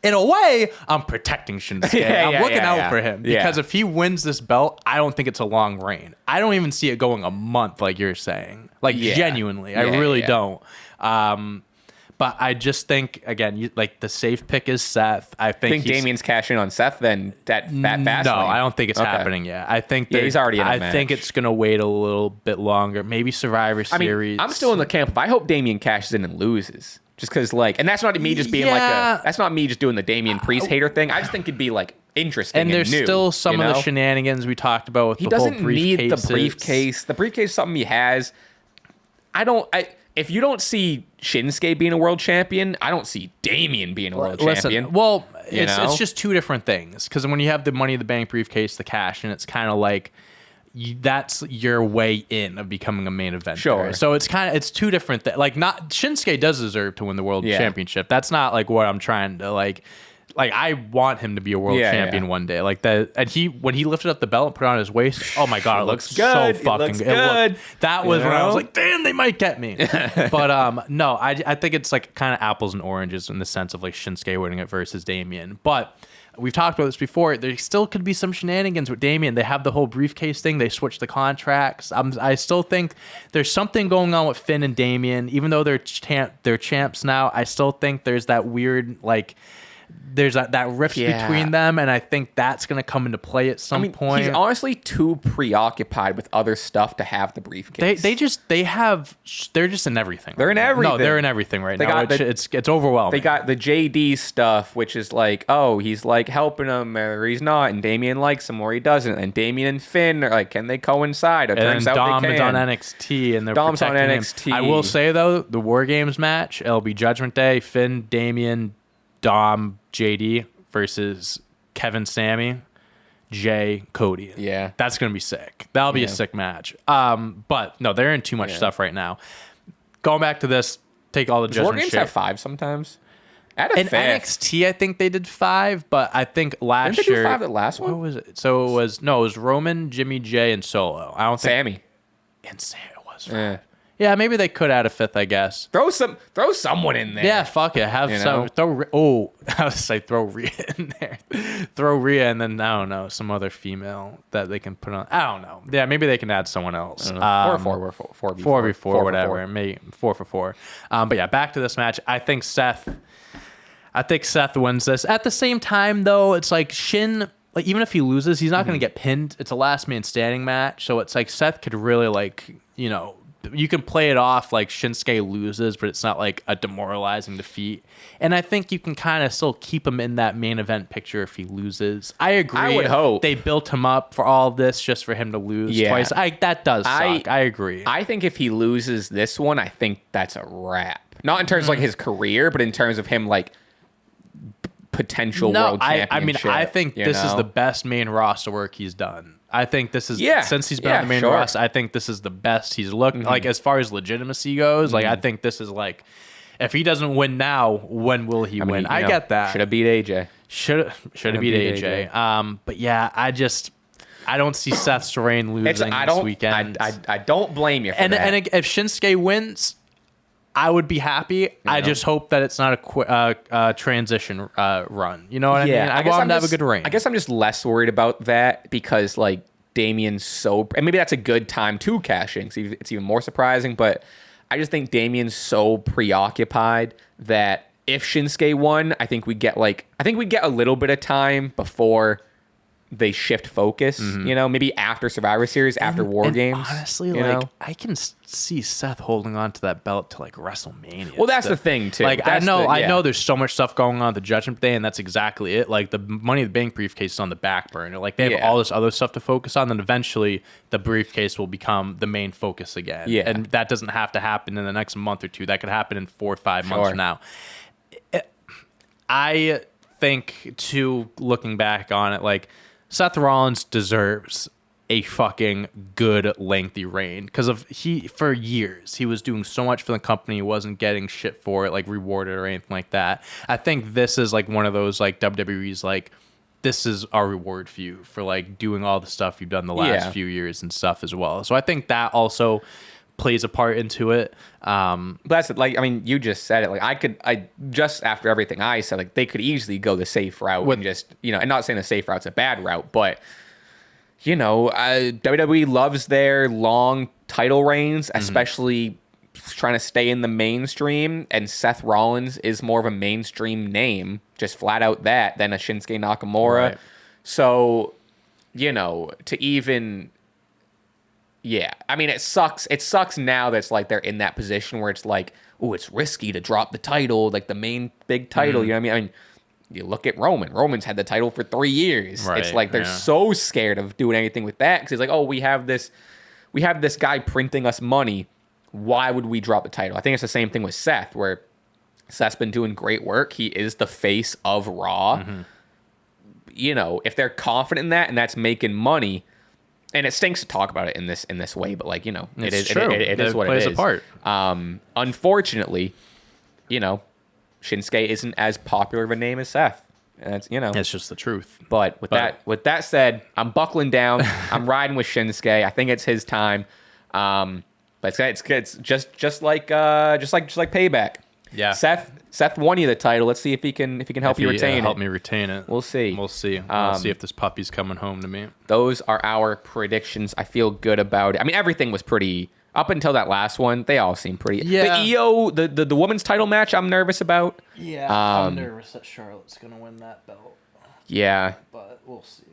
in a way, I'm protecting Shinsuke. I'm looking out for him because if he wins this belt, I don't think it's a long reign. I don't even see it going a month like you're saying. Like genuinely, I really don't. But I just think, again, like the safe pick is Seth. I think Damien's cashing on Seth then that Fastlane. No, I don't think it's happening yet. I think he's already in a match. I think it's going to wait a little bit longer. Maybe Survivor Series. I'm still in the camp of I hope Damien cashes in and loses. Just because, like, and that's not me just being that's not me just doing the Damian Priest hater thing. I just think it'd be, like, interesting and there's new, still some of the shenanigans we talked about with the whole briefcase. He doesn't need the briefcase. The briefcase is something he has. If you don't see Shinsuke being a world champion, I don't see Damien being a world champion. Well, it's just two different things. Because when you have the Money in the Bank briefcase, the cash, and it's kind of like that's your way in of becoming a main eventer. Sure. So it's two different things. Like, not Shinsuke does deserve to win the world championship. That's not like what I'm trying to like. Like, I want him to be a world champion one day. Like that, and when he lifted up the belt and put it on his waist, oh my god, it looks good. So fucking good. That was when I was like, damn, they might get me. But no, I think it's like kind of apples and oranges in the sense of like Shinsuke winning it versus Damien. But we've talked about this before. There still could be some shenanigans with Damien. They have the whole briefcase thing. They switched the contracts. I still think there's something going on with Finn and Damien. Even though they're champs now, I still think there's that weird like. There's that rift between them, and I think that's going to come into play at some point. He's honestly too preoccupied with other stuff to have the briefcase. They're just in everything. They're in everything. No, they're in everything right now. It's overwhelming. They got the JD stuff, which is like, oh, he's like helping him or he's not, and Damien likes him or he doesn't, and Damien and Finn are like, can they coincide? It turns out Dom they can. is on NXT, and they're Dom's on protecting NXT. him. I will say though, the War Games match, it'll be Judgment Day, Finn, Damien, Dom, JD versus Kevin, Sammy, Jay, Cody. Yeah. That's going to be sick. That'll be a sick match. But no, they're in too much stuff right now. Going back to this, take all the judgment. War Games have 5 sometimes. In NXT, I think they did 5, but I think last Didn't they year. do 5 the last one? What was it? So it was Roman, Jimmy J, and Solo. I don't think. Sammy. And Sammy was 5. Yeah, maybe they could add a 5th, I guess. Throw someone in there. Yeah, fuck it. Have some. I was say throw Rhea in there. Throw Rhea and then I don't know some other female that they can put on. I don't know. Yeah, maybe they can add someone else. Or 4v4, whatever. Maybe 4 for 4. But yeah, back to this match. I think Seth wins this. At the same time, though, it's like Shin. Like, even if he loses, he's not going to get pinned. It's a last man standing match, so it's like Seth could really like you can play it off like Shinsuke loses, but it's not like a demoralizing defeat. And I think you can kind of still keep him in that main event picture if he loses. I agree. I would hope. They built him up for all of this just for him to lose twice. That does suck. I agree. I think if he loses this one, I think that's a wrap. Not in terms of like his career, but in terms of him like potential world championship. I think this is the best main roster work he's done. I think this is since he's been on the main roster. I think this is the best he's looked like as far as legitimacy goes. Like I think this is like, if he doesn't win now, when will he win? I get that. Should have beat AJ. Should have beat AJ. But yeah, I don't see Seth's reign losing this weekend. I don't blame you for that. And if Shinsuke wins, I would be happy. I just hope that it's not a transition run. You know what I mean? I want him to have a good reign. I guess I'm just less worried about that because like Damien's and maybe that's a good time to cash in. It's even more surprising, but I just think Damien's so preoccupied that if Shinsuke won, I think we get a little bit of time before they shift focus, maybe after Survivor Series, after War Games. Honestly, I can see Seth holding on to that belt to like WrestleMania. Well, that's the thing too. Like I know there's so much stuff going on at the Judgment Day, and that's exactly it. Like the Money in the Bank briefcase is on the back burner. Like they have all this other stuff to focus on, then eventually the briefcase will become the main focus again. Yeah, and that doesn't have to happen in the next month or two. That could happen in 4 or 5 months from now. I think too, looking back on it, like Seth Rollins deserves a fucking good lengthy reign because for years he was doing so much for the company, he wasn't getting shit for it, like rewarded or anything like that. I think this is like one of those like WWE's like, this is our reward for you for like doing all the stuff you've done the last few years and stuff as well. So I think that also plays a part into it. But that's it. Like, I mean, you just said it. Like, I just after everything I said, like, they could easily go the safe route and just, and not saying the safe route's a bad route, but, WWE loves their long title reigns, especially trying to stay in the mainstream, and Seth Rollins is more of a mainstream name, just flat out that, than a Shinsuke Nakamura. Right. So, to even... Yeah, I mean, it sucks. It sucks now that it's like they're in that position where it's like, oh, it's risky to drop the title, like the main big title. You know what I mean? You look at Roman. Roman's had the title for 3 years. Right, it's like they're so scared of doing anything with that because it's like, oh, we have this guy printing us money. Why would we drop the title? I think it's the same thing with Seth, where Seth's been doing great work. He is the face of Raw. If they're confident in that and that's making money. And it stinks to talk about it in this way, but like, it is true. It is what it is. Plays a part. Unfortunately, Shinsuke isn't as popular of a name as Seth. And it's It's just the truth. But with that said, I'm buckling down. I'm riding with Shinsuke. I think it's his time. But it's just like Payback. Yeah. Seth won you the title. Let's see if he can help you retain it. Help me retain it. We'll see. We'll see. We'll see if this puppy's coming home to me. Those are our predictions. I feel good about it. I mean, everything was pretty up until that last one. They all seem pretty. Yeah. The EO, the women's title match, I'm nervous about. Yeah, I'm nervous that Charlotte's gonna win that belt. Yeah, but we'll see.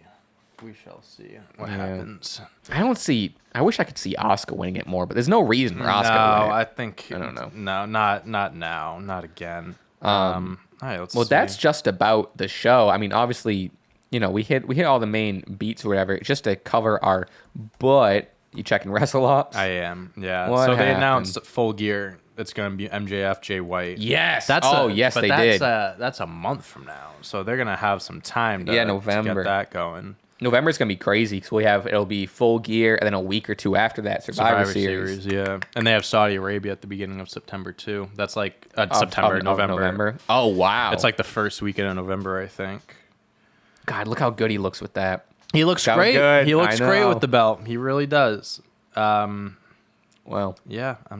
We shall see what happens. I wish I could see Asuka winning it more, but there's no reason for Asuka to win it. I think I don't know. No, not now, not again. All right, let's see. That's just about the show. I mean, obviously, we hit all the main beats or whatever just to cover our butt. You checking Wrestle Ops? I am. Yeah. What so happened? they announced Full Gear. It's going to be MJF, Jay White. Yes. That's they did. That's a month from now. So they're going to have some time to, November. to get that going. November's going to be crazy because it'll be Full Gear and then a week or two after that, Survivor Series. Yeah. And they have Saudi Arabia at the beginning of September too. That's like November. Oh, wow. It's like the first weekend of November, I think. God, look how good he looks with that. He looks great. Good. He looks great with the belt. He really does. Well, yeah, I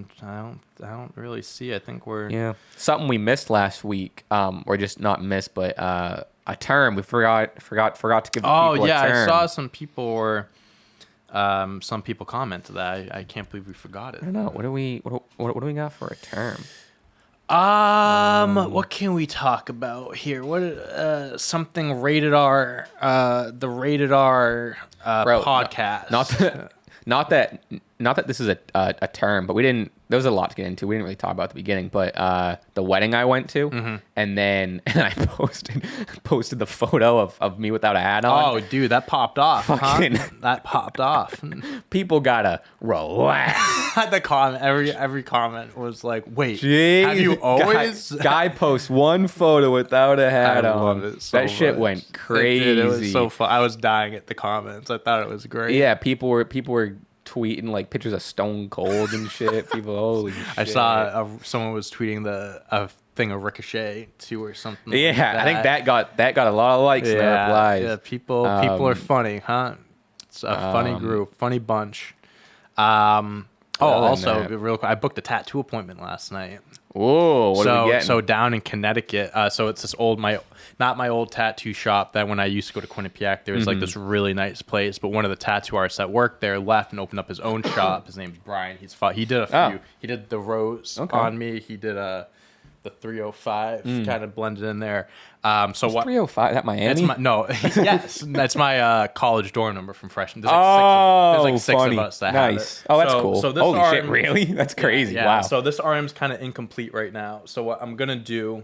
don't really see. I think we're something we missed last week, or just not missed, but a term we forgot to give the people a term. I saw some people comment to that. I can't believe we forgot it. I don't know. What do we got for a term? What can we talk about here? What something rated R, the rated R podcast. Not that this is a term, but there was a lot to get into. We didn't really talk about at the beginning, but the wedding I went to, and then I posted the photo of me without a hat on. Oh, dude, that popped off. That popped off. People gotta relax. The comment, every comment was like, "Wait, have you always?" Guy posts one photo without a hat on. I love it so that shit much. went crazy. It was so fun. I was dying at the comments. I thought it was great. Yeah, people were tweeting like pictures of Stone Cold and shit. People, holy shit. I saw someone was tweeting a thing of Ricochet too or something. Yeah, like that. I think that got a lot of likes and replies. Yeah, people are funny, huh? It's a funny group, funny bunch. Also, real quick, I booked a tattoo appointment last night. Whoa, what are we getting? So down in Connecticut, so it's this not my old tattoo shop that when I used to go to Quinnipiac, there was like this really nice place, but one of the tattoo artists that worked there left and opened up his own shop. His name's Brian. He did a few. Oh. He did the rose on me. He did the 305 kind of blended in there. So what 305? That Miami? Yes, that's my college dorm number from freshman. There's like six funny. of us that have it. Oh, that's cool. So this holy RM, shit, really? That's crazy. Yeah. Wow. So this RM's kind of incomplete right now. So what I'm gonna do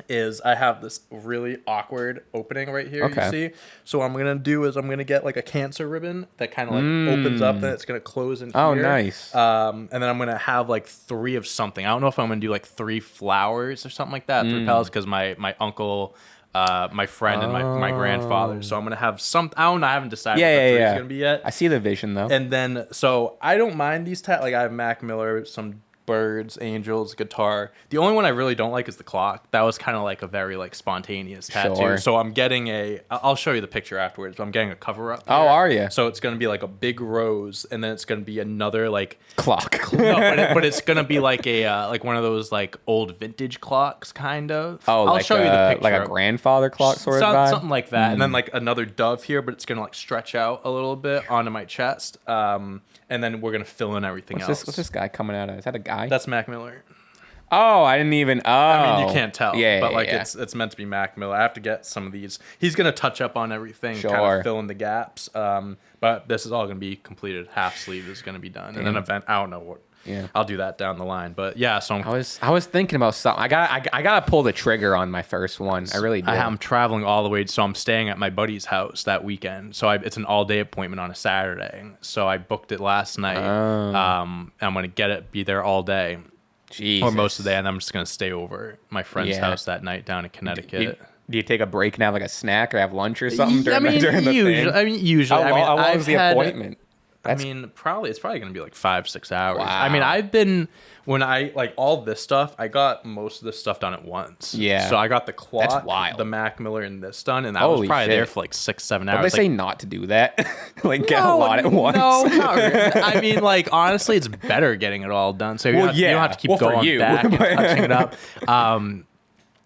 is I have this really awkward opening right here. Okay. You see? So what I'm gonna do is I'm gonna get like a cancer ribbon that kind of like opens up, then it's gonna close in here. Oh, nice. And then I'm gonna have like 3 of something. I don't know if I'm gonna do like 3 flowers or something like that. 3 petals because my uncle, my friend, and my grandfather. So I'm gonna have some. I don't know. I haven't decided what the 3 is gonna be yet. I see the vision though. And then so I don't mind these like I have Mac Miller, some birds, angels, guitar. The only one I really don't like is the clock. That was kind of like a very like spontaneous tattoo. Sure. So I'm getting I'll show you the picture afterwards, but I'm getting a cover up. Oh, are you? So it's going to be like a big rose, and then it's going to be another like Clock. no, but it's going to be like a like one of those like old vintage clocks kind of. Oh, I'll like show you the picture. like a grandfather clock sort of vibe? Something like that. And then like another dove here, but it's going to like stretch out a little bit onto my chest. And then we're going to fill in everything else. What's this guy coming out of? Is that a guy? That's Mac Miller. Oh, I didn't even. Oh, I mean, you can't tell. Yeah, but like yeah. it's meant to be Mac Miller. I have to get some of these. He's gonna touch up on everything, kind Sure. of fill in the gaps. But this is all gonna be completed. Half sleeve is gonna be done, and then event. I don't know what. Yeah. I'll do that down the line. But yeah, so I was thinking about something. I gotta pull the trigger on my first one. I really do. I'm traveling all the way, so I'm staying at my buddy's house that weekend. So it's an all day appointment on a Saturday. So I booked it last night. I'm gonna be there all day. Jesus. Or most of the day, and I'm just gonna stay over at my friend's house that night down in Connecticut. Do you take a break and have like a snack or have lunch or something during the usually, thing? Usually. How long was the appointment? It's probably gonna be like 5-6 hours. Wow. I mean, I've been when I like all this stuff. I got most of this stuff done at once. Yeah. So I got the clock, That's wild. the Mac Miller, and this done, and I Holy was probably shit. there for like 6-7 hours. Don't they say not to do that? Like get a lot at once. No, not really. I mean, like honestly, it's better getting it all done. So you don't have to keep going back and touching it up.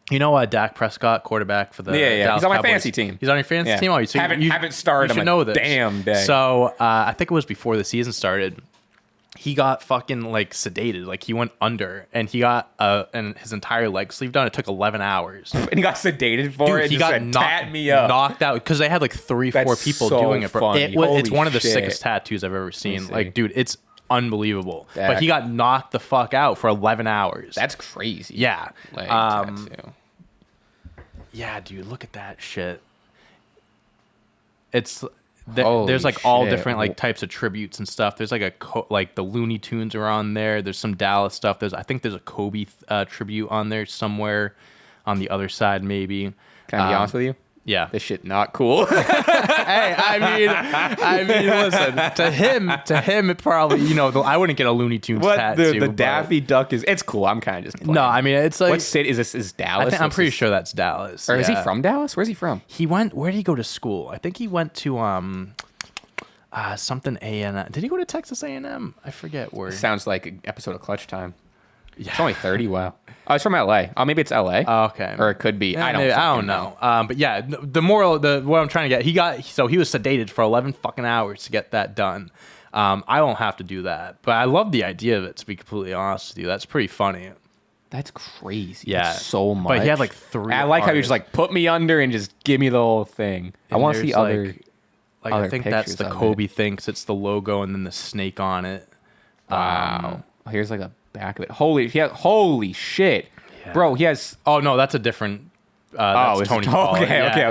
You know Dak Prescott, quarterback for the Dallas He's on my Cowboys? fantasy team. He's on your fantasy team? Oh, you haven't started you him should know this. Damn day. So I think it was before the season started. He got fucking like sedated. Like he went under and he got and his entire leg sleeve done. It took 11 hours. And he got sedated for it. He got knocked out because they had like 3-4 people so doing it. Bro. funny. It's one of the Holy shit. sickest tattoos I've ever seen. see. Like, dude, it's unbelievable. Dak. But he got knocked the fuck out for 11 hours. That's crazy. yeah. Leg tattoo. Yeah, dude, look at that shit. It's Holy there's like all shit. different like types of tributes and stuff. There's like like the Looney Tunes are on there. There's some Dallas stuff. I think there's a Kobe tribute on there somewhere on the other side maybe. Can I be honest with you? Yeah. This shit not cool. Hey, I mean, listen. To him, it probably I wouldn't get a Looney Tunes tattoo. the but- Daffy Duck is? It's cool. I'm kind of just playing. No, I mean it's like What city is this? Is Dallas? I'm pretty sure that's Dallas. Or is he yeah. from Dallas? Where's he from? He went. Where did he go to school? I think he went to something A&M. Did he go to Texas A&M? I forget where. Sounds like an episode of Clutch Time. Yeah. It's only 30. Wow. Oh, it's from LA. Oh, maybe it's LA. Oh, okay. Or it could be. Yeah, I maybe, don't know. But yeah, what I'm trying to get, he was sedated for 11 fucking hours to get that done. I won't have to do that, but I love the idea of it. To be completely honest with you, that's pretty funny. That's crazy. Yeah, That's so much. But he had like 3. I like how you artists. just like put me under and just give me the whole thing. I And want to see there's, other. Like other I think that's the pictures of Kobe thing. 'Cause it's the logo and then the snake on it. Wow. Here's like a back of it. Holy shit, Yeah. bro. He has. Oh no, that's a different. That's it's- Tony okay, Pollard.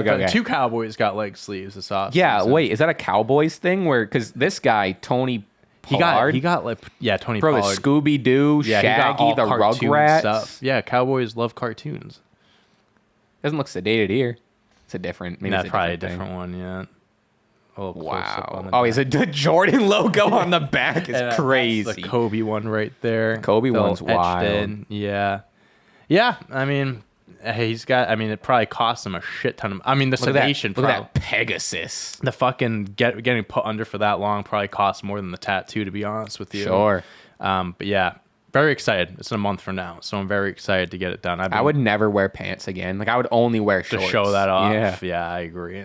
okay. But 2 Cowboys got leg sleeves this off. Yeah. season. Wait, is that a Cowboys thing? Because this guy Tony Pollard, he got like Tony bro, the Pollard. Scooby Doo, Yeah, he got Shaggy, all the cartoon Rugrats. stuff. Yeah, Cowboys love cartoons. Doesn't look sedated here. It's a different. Maybe That's it's probably a thing. different one. Yeah. A little close-up on Wow. the Oh, he's a Jordan logo on the back. Is That's crazy. the Kobe one right there. Kobe They'll one's etched wild. in. Yeah. Yeah. I mean, he's got. I mean, it probably cost him a shit ton of. I mean, the Look at that- sedation. Look at that Pegasus. The fucking getting put under for that long probably cost more than the tattoo. To be honest with you. Sure. But yeah, very excited. It's in a month from now, so I'm very excited to get it done. I would never wear pants again. Like I would only wear to shorts. show that off. Yeah. Yeah, I agree.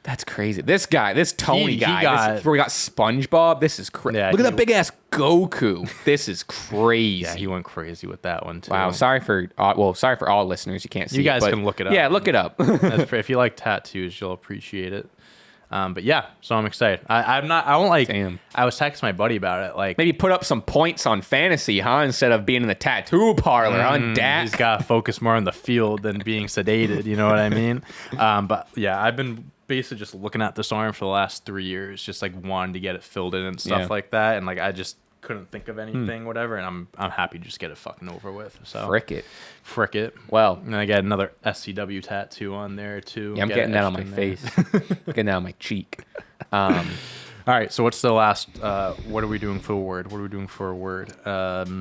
That's crazy. This guy, this Tony He guy, got- we got SpongeBob. This is crazy. Yeah, Look at he- that big ass Goku. This is crazy. Yeah, he went crazy with that one too. Wow. Sorry for all listeners. You can't see. You guys it, but can look it up. Yeah, look it up. If you like tattoos, you'll appreciate it. But yeah, so I'm excited. I won't like. Damn. I was texting my buddy about it. Like Maybe put up some points on fantasy, huh? Instead of being in the tattoo parlor, huh? Dak. he's got to focus more on the field than being sedated. You know what I mean? But yeah, I've been basically just looking at this arm for the last 3 years, just like wanting to get it filled in and stuff Yeah. like that. And like I just couldn't think of anything, whatever. And I'm happy to just get it fucking over with. So frick it. Well, And I got another SCW tattoo on there too. yeah, I'm Get getting it that on etched my in there. face. Getting that on my cheek. All right, so what's the last? What are we doing for a word? What are we doing for a word? Yeah,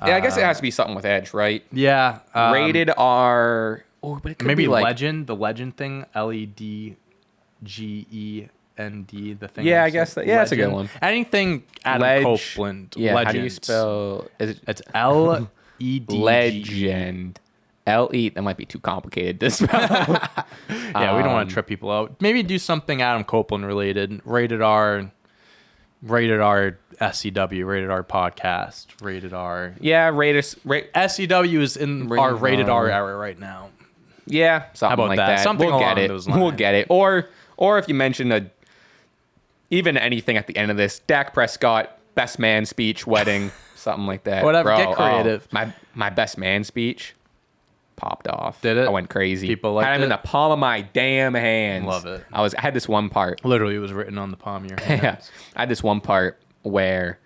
I guess it has to be something with Edge, right? Yeah. Rated R. Oh, but it could Maybe be like legend. The legend thing. LEDGEND. The thing. Yeah, I guess that. Yeah, that's a good one. Anything Adam Copeland. Yeah. Legend. How do you spell? Is it? It's LED. Legend. LE. That might be too complicated to spell. Yeah, we don't want to trip people out. Maybe do something Adam Copeland related. Rated R. Rated R SCW. Rated R podcast. Rated R. Yeah, SCW is in our rated R era right now. Yeah, something about like that? that. Something we'll along get it. those lines. We'll get it. Or if you mention even anything at the end of this, Dak Prescott, best man speech, wedding, something like that. Whatever, Bro, get creative. My best man speech popped off. Did it? I went crazy. People liked had him it? in the palm of my damn hands. Love it. I had this one part. Literally, it was written on the palm of your hands. Yeah, I had this one part where,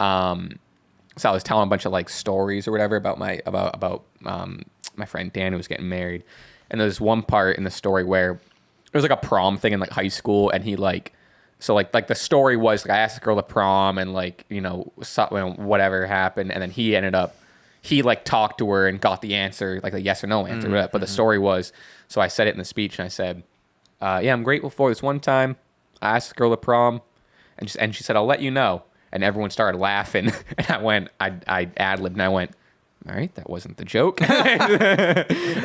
so I was telling a bunch of like stories or whatever about my friend Dan who was getting married, and there's one part in the story where it was like a prom thing in like high school, and he like, so like the story was like I asked the girl to prom, and like whatever happened, and then he like talked to her and got the answer, like a yes or no answer. But the story was, so I said it in the speech, and I said, yeah, I'm grateful for this one time I asked the girl to prom, and she said, I'll let you know. And everyone started laughing. And I ad-libbed, and I went, all right, that wasn't the joke. And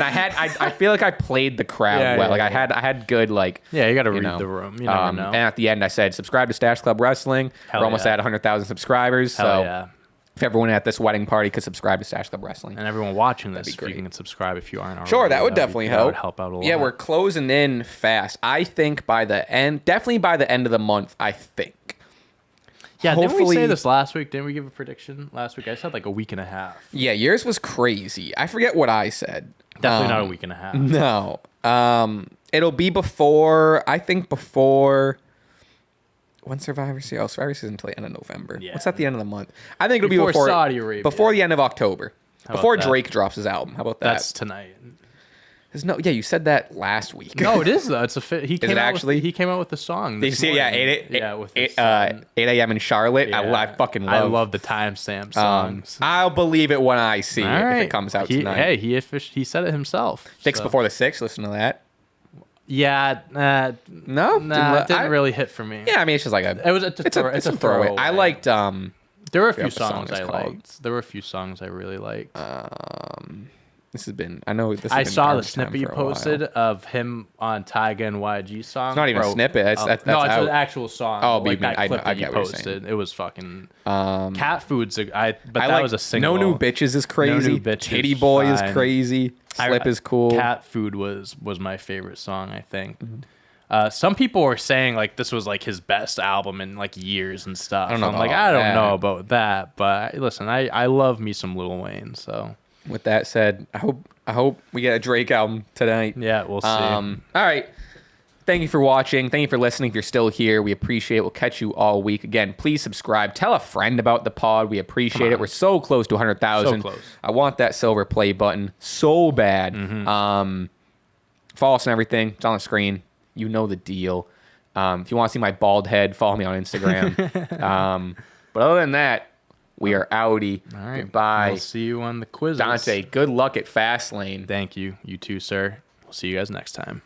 I feel like I played the crowd well. I had good, like... Yeah, you got to read the room. You never know. And at the end, I said, subscribe to Stache Club Wrestling. We're almost at 100,000 subscribers. Hell so if everyone at this wedding party could subscribe to Stache Club Wrestling. And everyone watching this, That'd be great. you can subscribe if you aren't already. Sure, that would definitely help. That would help out a lot. Yeah, we're closing in fast. I think definitely by the end of the month, I think. Yeah, didn't we Hopefully- say this last week? Didn't we give a prediction last week? I said like a week and a half. Yeah, yours was crazy. I forget what I said. Definitely not a week and a half. No. It'll be before when Survivor Series. Oh, Survivor Series until the end of November. Yeah. What's at the end of the month? I think it'll be Before before Saudi Arabia. Before the end of October. How about Before that? Drake drops his album. How about that? That's tonight. Yeah, you said that last week. No, it is though. It's he came it out actually? He came out with the song. Did you this see? Yeah, morning. With 8 a.m. in Charlotte. Yeah. I fucking love. I love the timestamp songs. I'll believe it when I see All it right. if it comes out tonight. Hey, he said it himself. 6 so. before the 6. Listen to that. Yeah. No, It didn't really hit for me. Yeah, I mean it's just like It was it's a throwaway. I liked. There were a few what the song songs is I called. liked. There were a few songs I really liked. This has been. I know this. I Has been saw the garbage time snippet you for a while. posted of him on Tyga and YG song. It's not even a snippet. That's no, it's out. an actual song. Oh, like but that clip I that you get what you're saying. posted. It was fucking cat food's. But I that like, was a single. No New Bitches is crazy. No New Bitches, Titty Boy fine. is crazy. Slip is cool. Cat food was my favorite song. I think. Some people were saying like this was like his best album in like years and stuff. I don't know I'm like about I don't that. know about that, but listen, I love me some Lil Wayne. So With that said, I hope we get a Drake album tonight. yeah, we'll see. All right. Thank you for watching. Thank you for listening. If you're still here, we appreciate it. We'll catch you all week. Again, please subscribe. Tell a friend about the pod. We appreciate it. We're so close to 100,000. So close. I want that silver play button so bad. Follow us and everything. It's on the screen. You know the deal. If you want to see my bald head, follow me on Instagram. But other than that, we are outie. All right. Goodbye. We'll see you on the quiz. Dante, good luck at Fastlane. Thank you. You too, sir. We'll see you guys next time.